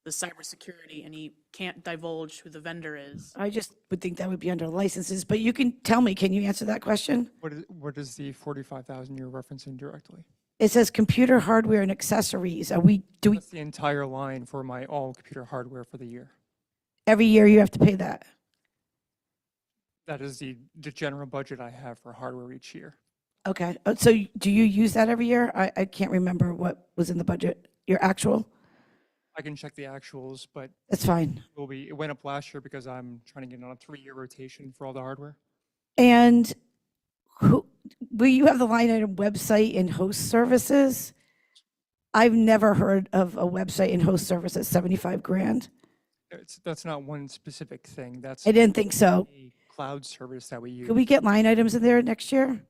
the cybersecurity, and he can't divulge who the vendor is. I just would think that would be under licenses, but you can tell me, can you answer that question? What is the 45,000 you're referencing directly? It says computer hardware and accessories. Do we, That's the entire line for my all computer hardware for the year. every year you have to pay that? That is the general budget I have for hardware each year. Okay, so do you use that every year? I can't remember what was in the budget, your actual? I can check the actuals, but That's fine. it went up last year because I'm trying to get on a 3-year rotation for all the hardware. And will you have the line item website and host services? I've never heard of a website and host service at 75 grand. That's not one specific thing. That's I didn't think so. a cloud service that we use. Could we get line items in there next year?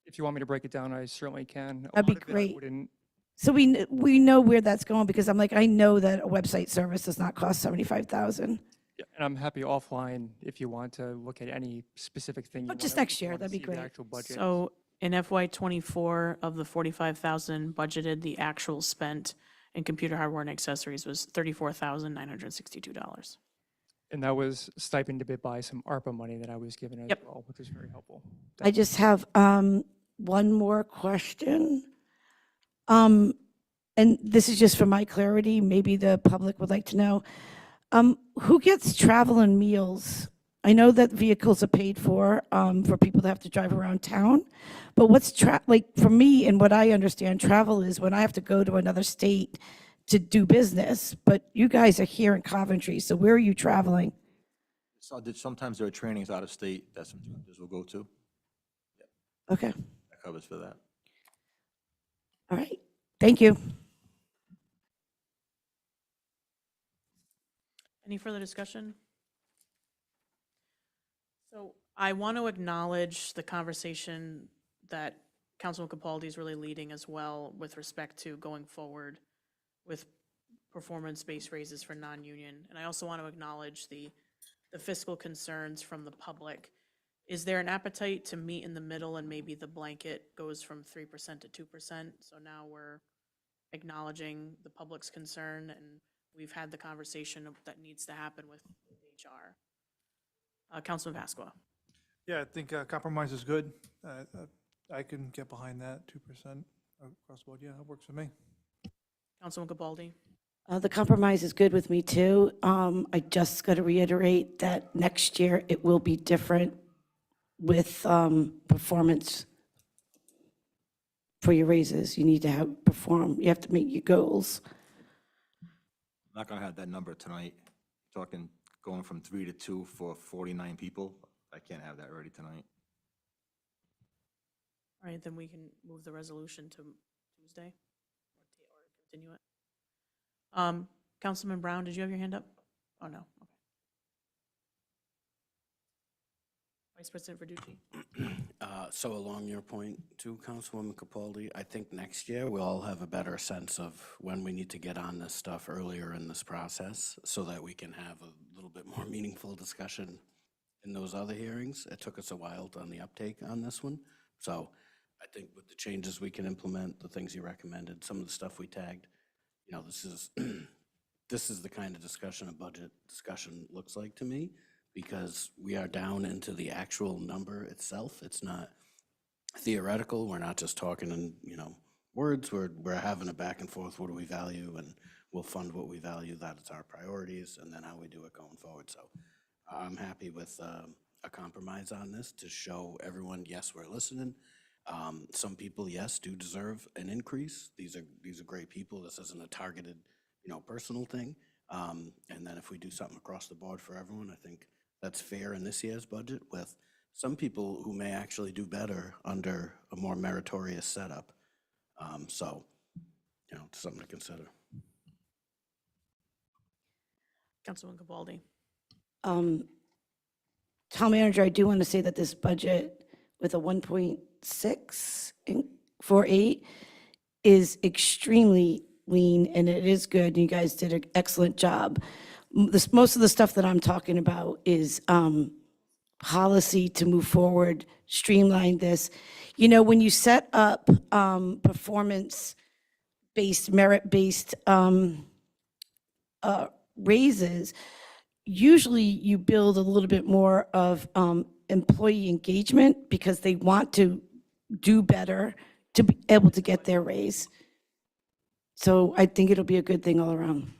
If you want me to break it down, I certainly can. A That'd be lot of it I great. wouldn't- So we know where that's going, because I'm like, I know that a website service does not cost 75,000. Yeah, and I'm happy offline if you want to look at any specific thing. you Oh, just wanna- next if you year, wanna that'd be see the great. actual budget. So in FY '24, of the 45,000 budgeted, the actual spent in computer hardware and accessories was $34,962. And that was stipend to bid by some ARPA money that I was given as Yep. well, which is very helpful. I just have one more question. And this is just for my clarity, maybe the public would like to know. Who gets travel and meals? I know that vehicles are paid for people that have to drive around town, but what's like, for me and what I understand, travel is when I have to go to another state to do business, but you guys are here in Coventry, so where are you traveling? So sometimes there are trainings out of state that some judges will go to. Okay, That covers for that. all right, thank you. Any further discussion? So I want to acknowledge the conversation that Councilman Capaldi is really leading as well with respect to going forward with performance-based raises for non-union. And I also want to acknowledge the fiscal concerns from the public. Is there an appetite to meet in the middle and maybe the blanket goes from 3% to 2%? So now we're acknowledging the public's concern and we've had the conversation that needs to happen with HR. Councilman Pasqua. Yeah, I think compromise is good. I can get behind that, 2% across the board. Yeah, that works for me. Councilman Capaldi. The compromise is good with me too. I just got to reiterate that next year it will be different with performance for your raises. You need to perform. You have to meet your goals. I'm not gonna have that number tonight. Talking, going from 3 to 2 for 49 people. I can't have that ready tonight. All right, then we can move the resolution to Tuesday or continue it. Councilman Brown, did you have your hand up? Oh, no. Okay. Vice President Verducci. So along your point too, Councilwoman Capaldi, I think next year we'll all have a better sense of when we need to get on this stuff earlier in this process so that we can have a little bit more meaningful discussion in those other hearings. It took us a while on the uptake on this one. So I think with the changes we can implement, the things you recommended, some of the stuff we tagged, you know, this is this is the kind of discussion a budget discussion looks like to me, because we are down into the actual number itself. It's not theoretical. We're not just talking in, you know, words. We're having a back and forth. What do we value? And we'll fund what we value. That is our priorities, and then how we do it going forward. So I'm happy with a compromise on this to show everyone, yes, we're listening. Some people, yes, do deserve an increase. These are great people. This isn't a targeted, you know, personal thing. And then if we do something across the board for everyone, I think that's fair in this year's budget with some people who may actually do better under a more meritorious setup. So, you know, it's something to consider. Councilman Capaldi. Town manager, I do want to say that this budget with a 1.648 is extremely lean, and it is good, and you guys did an excellent job. Most of the stuff that I'm talking about is policy to move forward, streamline this. You know, when you set up performance-based, merit-based raises, usually you build a little bit more of employee engagement because they want to do better to be able to get their raise. So I think it'll be a good thing all around.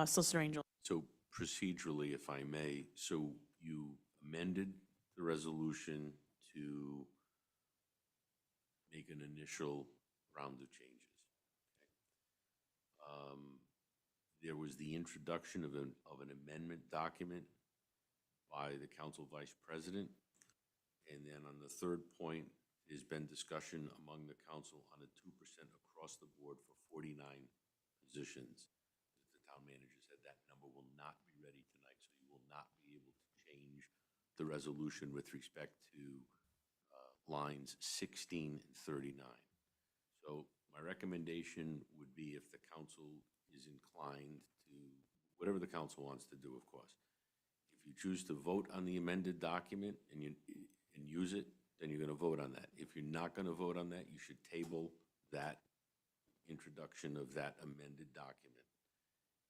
Solicitor Angel. So procedurally, if I may, so you amended the resolution to make an initial round of changes. There was the introduction of an amendment document by the council vice president. And then on the third point, there's been discussion among the council on a 2% across the board for 49 positions. The town manager said that number will not be ready tonight, so you will not be able to change the resolution with respect to lines 16 and 39. So my recommendation would be, if the council is inclined to, whatever the council wants to do, of course, if you choose to vote on the amended document and use it, then you're going to vote on that. If you're not going to vote on that, you should table that introduction of that amended document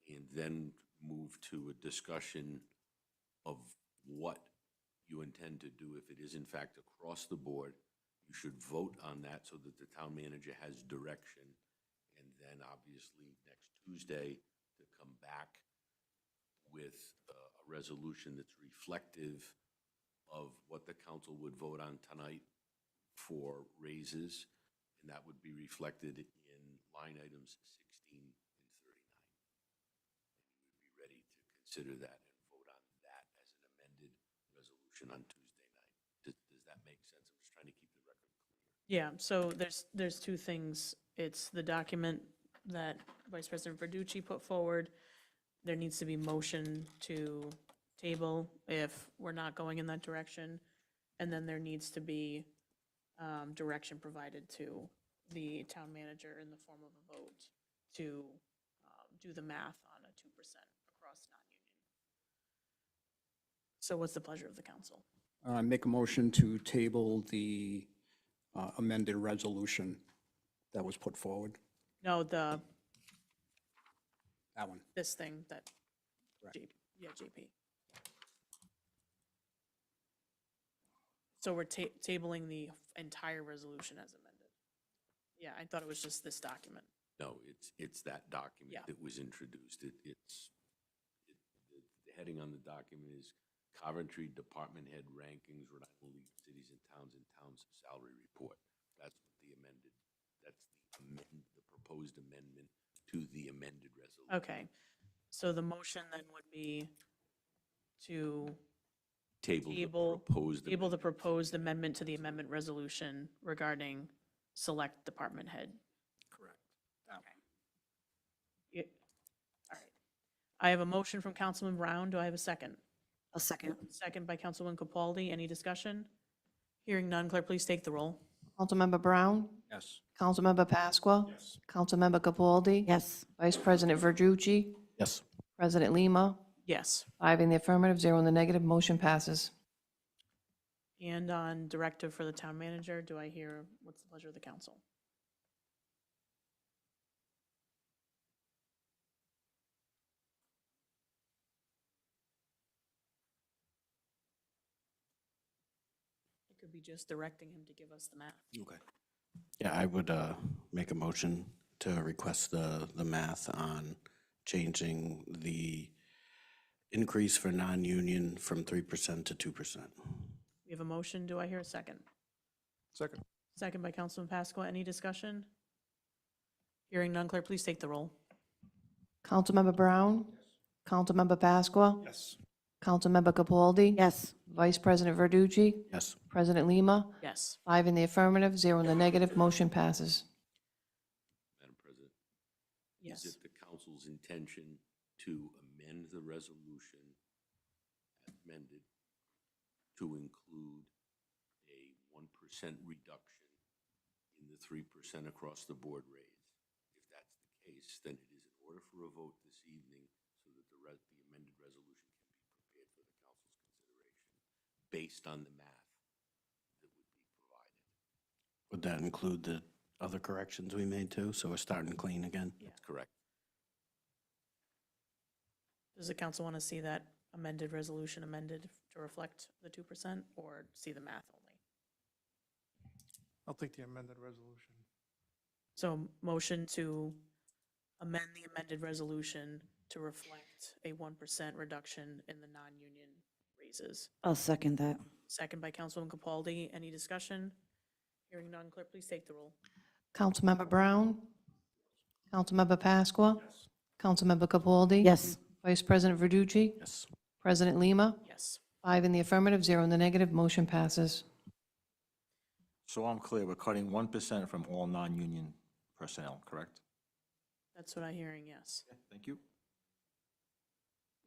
and then move to a discussion of what you intend to do. If it is in fact across the board, you should vote on that so that the town manager has direction. And then obviously next Tuesday to come back with a resolution that's reflective of what the council would vote on tonight for raises, and that would be reflected in line items 16 and 39. And you would be ready to consider that and vote on that as an amended resolution on Tuesday night. Does that make sense? I'm just trying to keep the record clear. Yeah, so there's two things. It's the document that Vice President Verducci put forward. There needs to be motion to table if we're not going in that direction. And then there needs to be direction provided to the town manager in the form of a vote to do the math on a 2% across non-union. So what's the pleasure of the council? Make a motion to table the amended resolution that was put forward. No, That one. this thing that, Correct. JP. So we're tabling the entire resolution as amended. Yeah, I thought it was just this document. No, it's that document Yeah. that was introduced. The heading on the document is Coventry Department Head Rankings, Rhode Island League of Cities and Towns Salary Report. That's the amended, the proposed amendment to the amended resolution. Okay, so the motion then would be to Table the table proposed. the proposed amendment to the amendment resolution regarding select department head. Correct. Yeah, all right. I have a motion from Councilman Brown. Do I have a second? A second. Second by Councilman Capaldi. Any discussion? Hearing none, clerk, please take the roll. Councilmember Brown? Yes. Councilmember Pasqua? Yes. Councilmember Capaldi? Yes. Vice President Verducci? Yes. President Lima? Yes. 5 in the affirmative, 0 in the negative, motion passes. And on directive for the town manager, do I hear, what's the pleasure of the council? It could be just directing him to give us the math. Okay. Yeah, I would make a motion to request the math on changing the increase for non-union from 3% to 2%. We have a motion. Do I hear a second? Second. Second by Councilman Pasqua. Any discussion? Hearing none, clerk, please take the roll. Councilmember Brown? Councilmember Pasqua? Yes. Councilmember Capaldi? Yes. Vice President Verducci? Yes. President Lima? Yes. 5 in the affirmative, 0 in the negative, motion passes. Madam President. Yes. Is it the council's intention to amend the resolution as amended to include a 1% reduction in the 3% across the board raise? If that's the case, then it is in order for a vote this evening so that the amended resolution can be prepared for the council's consideration based on the math that would be provided. Would that include the other corrections we made too? So we're starting clean again? That's correct. Does the council want to see that amended resolution amended to reflect the 2% or see the math only? I'll take the amended resolution. So motion to amend the amended resolution to reflect a 1% reduction in the non-union raises. I'll second that. Second by Councilwoman Capaldi. Any discussion? Hearing none, clerk, please take the roll. Councilmember Brown? Councilmember Pasqua? Yes. Councilmember Capaldi? Yes. Vice President Verducci? Yes. President Lima? Yes. 5 in the affirmative, 0 in the negative, motion passes. So I'm clear, we're cutting 1% from all non-union personnel, correct? That's what I'm hearing, yes. Thank you.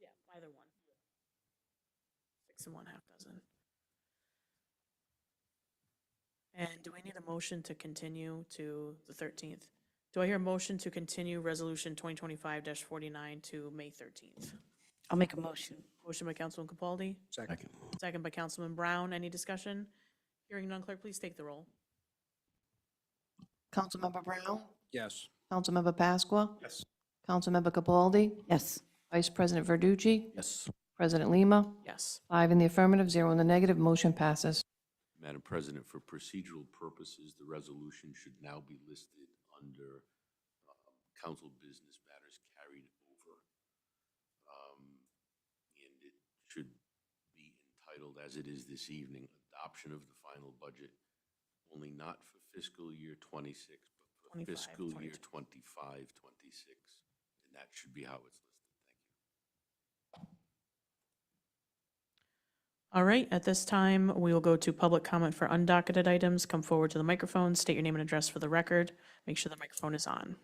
Yeah, either one. 6 and 1/2 dozen. And do we need a motion to continue to the 13th? Do I hear a motion to continue Resolution 2025-49 to May 13th? I'll make a motion. Motion by Councilman Capaldi, Second. second by Councilman Brown. Any discussion? Hearing none, clerk, please take the roll. Councilmember Brown? Yes. Councilmember Pasqua? Yes. Councilmember Capaldi? Yes. Vice President Verducci? Yes. President Lima? Yes. 5 in the affirmative, 0 in the negative, motion passes. Madam President, for procedural purposes, the resolution should now be listed under council business matters carried over. as it is this evening, adoption of the final budget, only not for fiscal year 26, but for 25, fiscal year 22. 25, 26. And that should be how it's listed. Thank you. All right, at this time, we will go to public comment for undocketed items. Come forward to the microphone, state your name and address for the record. Make sure the microphone is on.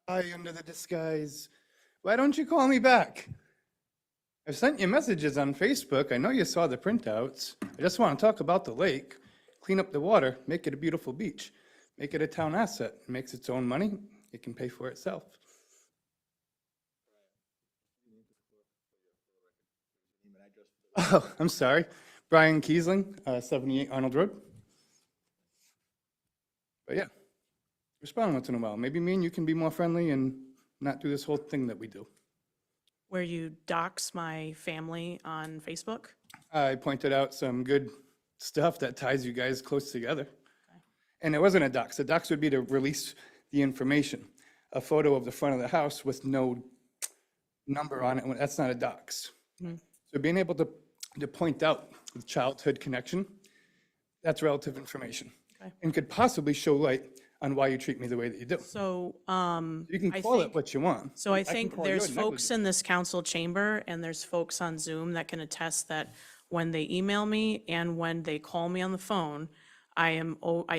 Hi, under the disguise. Why don't you call me back? I've sent you messages on Facebook. I know you saw the printouts. I just want to talk about the lake, clean up the water, make it a beautiful beach, make it a town asset. It makes its own money. It can pay for itself. Oh, I'm sorry. Brian Kiesling, 78 Arnold Road. But yeah, respond once in a while. Maybe me and you can be more friendly and not do this whole thing that we do. Where you dox my family on Facebook? I pointed out some good stuff that ties you guys close together. And it wasn't a dox. A dox would be to release the information. A photo of the front of the house with no number on it, that's not a dox. So being able to point out the childhood connection, that's relative information. Okay. And could possibly show light on why you treat me the way that you do. So, You can I call think- it what you want. So I can think call there's your folks in this council chamber and there's folks on Zoom that can attest that when they email me and when they call me on the phone, I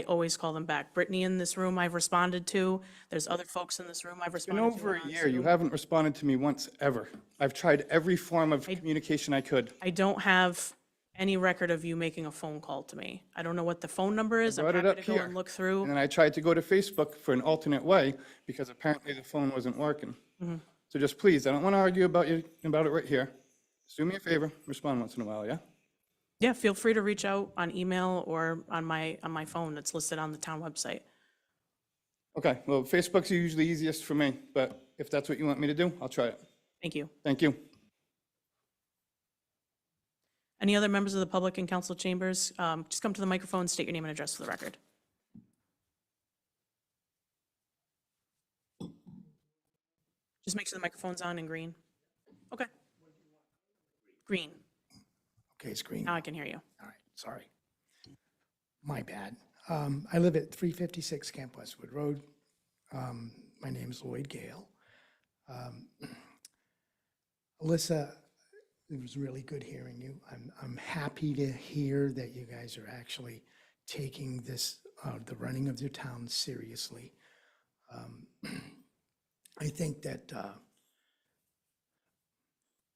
always call them back. Brittany in this room I've responded to. There's other folks in this room I've In responded to. over a on year, you Zoom. haven't responded to me once, ever. I've tried every form of communication I could. I don't have any record of you making a phone call to me. I don't know what the phone number is. I'm brought it happy up to go here. and look And through. then I tried to go to Facebook for an alternate way because apparently the phone wasn't working. So just please, I don't want to argue about it right here. Just do me a favor, respond once in a while, yeah? Yeah, feel free to reach out on email or on my phone that's listed on the town website. Okay, well, Facebook's usually easiest for me, but if that's what you want me to do, I'll try it. Thank you. Thank you. Any other members of the public in council chambers? Just come to the microphone, state your name and address for the record. Just make sure the microphone's on in green. Okay. Green. Okay, it's green. Now I can hear you. All right, sorry. My bad. I live at 356 Camp Westwood Road. My name is Lloyd Gale. Alyssa, it was really good hearing you. I'm happy to hear that you guys are actually taking this, the running of your town seriously. I think that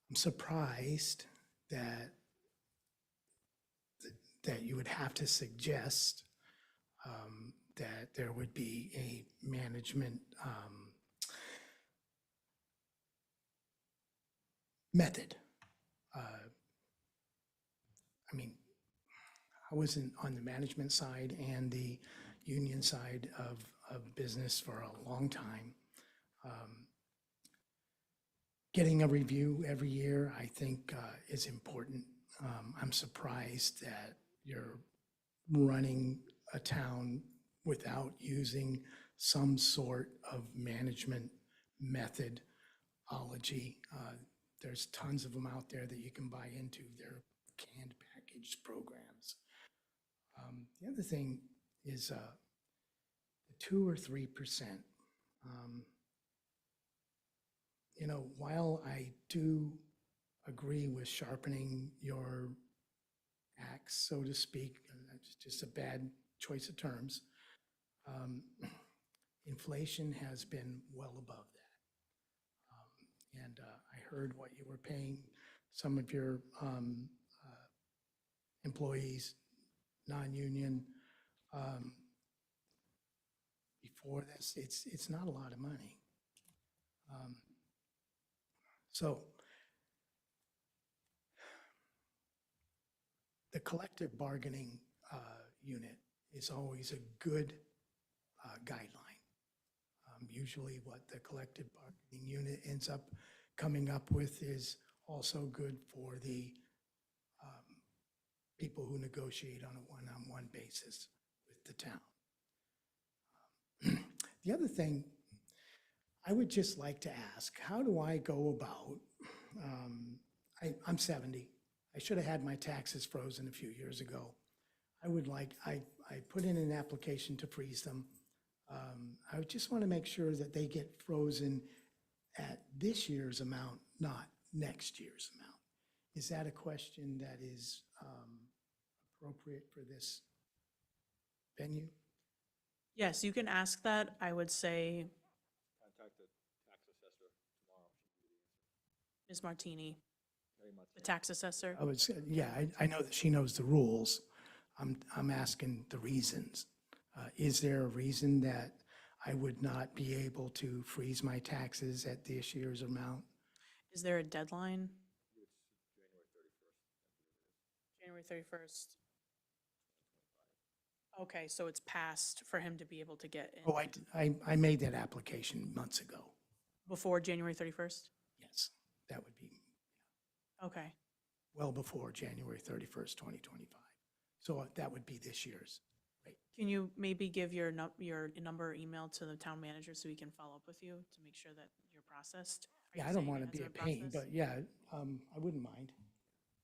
I'm surprised that you would have to suggest that there would be a management method. I mean, I wasn't on the management side and the union side of business for a long time. Getting a review every year, I think, is important. I'm surprised that you're running a town without using some sort of management methodology. There's tons of them out there that you can buy into. They're canned packaged programs. The other thing is 2 or 3%. You know, while I do agree with sharpening your axe, so to speak, and that's just a bad choice of terms, inflation has been well above that. And I heard what you were paying some of your employees, non-union, before this. It's not a lot of money. So the collective bargaining unit is always a good guideline. Usually what the collective bargaining unit ends up coming up with is also good for the people who negotiate on a one-on-one basis with the town. The other thing I would just like to ask, how do I go about, I'm 70. I should have had my taxes frozen a few years ago. I put in an application to freeze them. I would just want to make sure that they get frozen at this year's amount, not next year's amount. Is that a question that is appropriate for this venue? Yes, you can ask that. I would say Ms. Martini, the tax assessor. I would say, yeah, I know that she knows the rules. I'm asking the reasons. Is there a reason that I would not be able to freeze my taxes at this year's amount? Is there a deadline? January 31st. Okay, so it's passed for him to be able to get in Oh, I made that application months ago. before January 31st? Yes, that would be Okay. well before January 31st, 2025. So that would be this year's. Can you maybe give your number or email to the town manager so he can follow up with you to make sure that you're processed? Are Yeah, you I don't saying want it to be a hasn't been pain, processed? but yeah, I wouldn't mind.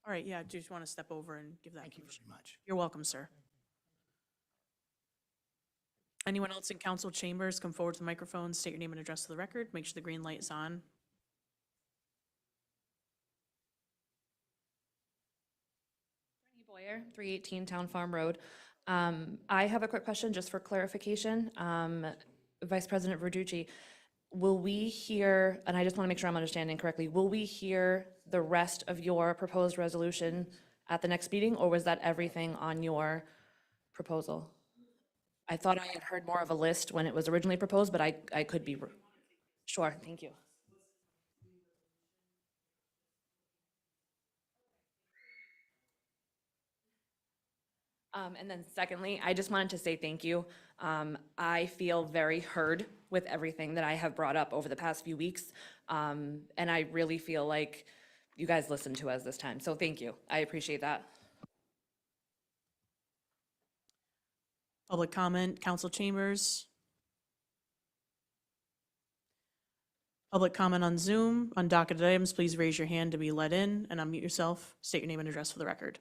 All right, yeah, do you just want to step over and give that Thank you permission? very much. You're welcome, sir. Anyone else in council chambers, come forward to the microphone, state your name and address to the record. Make sure the green light is on. Boyer, 318 Town Farm Road. I have a quick question just for clarification. Vice President Verducci, will we hear, and I just want to make sure I'm understanding correctly, will we hear the rest of your proposed resolution at the next meeting, or was that everything on your proposal? I thought I had heard more of a list when it was originally proposed, but I could be, sure, thank you. And then secondly, I just wanted to say thank you. I feel very heard with everything that I have brought up over the past few weeks. And I really feel like you guys listened to us this time. So thank you. I appreciate that. Public comment, council chambers. Public comment on Zoom. On docketed items, please raise your hand to be let in and unmute yourself. State your name and address for the record.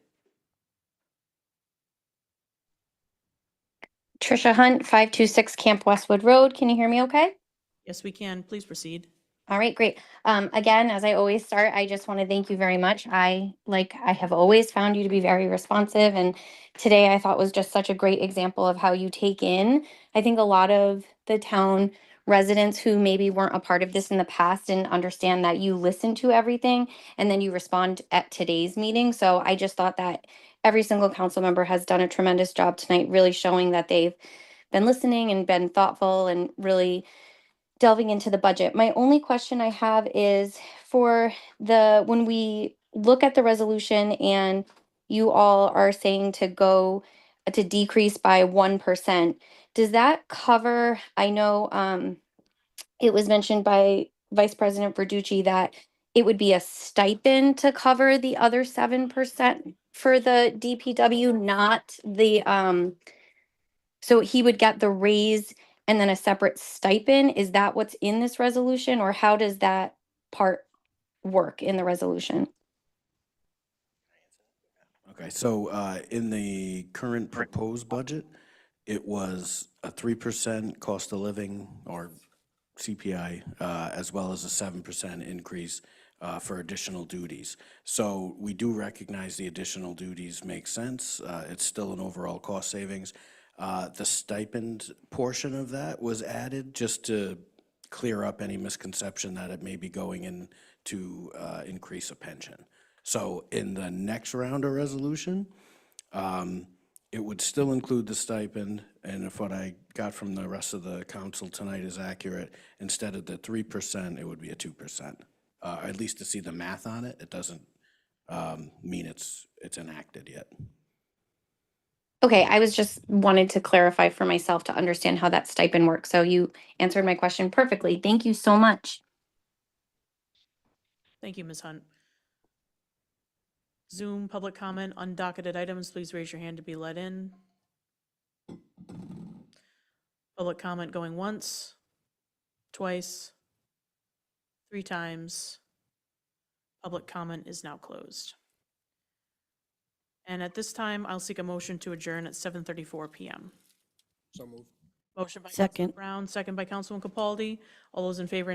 Trisha Hunt, 526 Camp Westwood Road. Can you hear me okay? Yes, we can. Please proceed. All right, great. Again, as I always start, I just want to thank you very much. I have always found you to be very responsive, and today I thought was just such a great example of how you take in. I think a lot of the town residents who maybe weren't a part of this in the past didn't understand that you listen to everything and then you respond at today's meeting. So I just thought that every single council member has done a tremendous job tonight, really showing that they've been listening and been thoughtful and really delving into the budget. My only question I have is for when we look at the resolution and you all are saying to decrease by 1%, does that cover, I know it was mentioned by Vice President Verducci that it would be a stipend to cover the other 7% for the DPW, not so he would get the raise and then a separate stipend? Is that what's in this resolution, or how does that part work in the resolution? Okay, so in the current proposed budget, it was a 3% cost of living or CPI, as well as a 7% increase for additional duties. So we do recognize the additional duties make sense. It's still an overall cost savings. The stipend portion of that was added just to clear up any misconception that it may be going in to increase a pension. So in the next round of resolution, it would still include the stipend, and if what I got from the rest of the council tonight is accurate, instead of the 3%, it would be a 2%. At least to see the math on it, it doesn't mean it's enacted yet. Okay, I was just wanted to clarify for myself to understand how that stipend works. So you answered my question perfectly. Thank you so much. Thank you, Ms. Hunt. Zoom public comment on docketed items, please raise your hand to be let in. Public comment going once, twice, 3 times. Public comment is now closed. And at this time, I'll seek a motion to adjourn at 7:34 PM. So moved. Motion by Councilman Second. Brown, second by Councilman Capaldi. All those in favor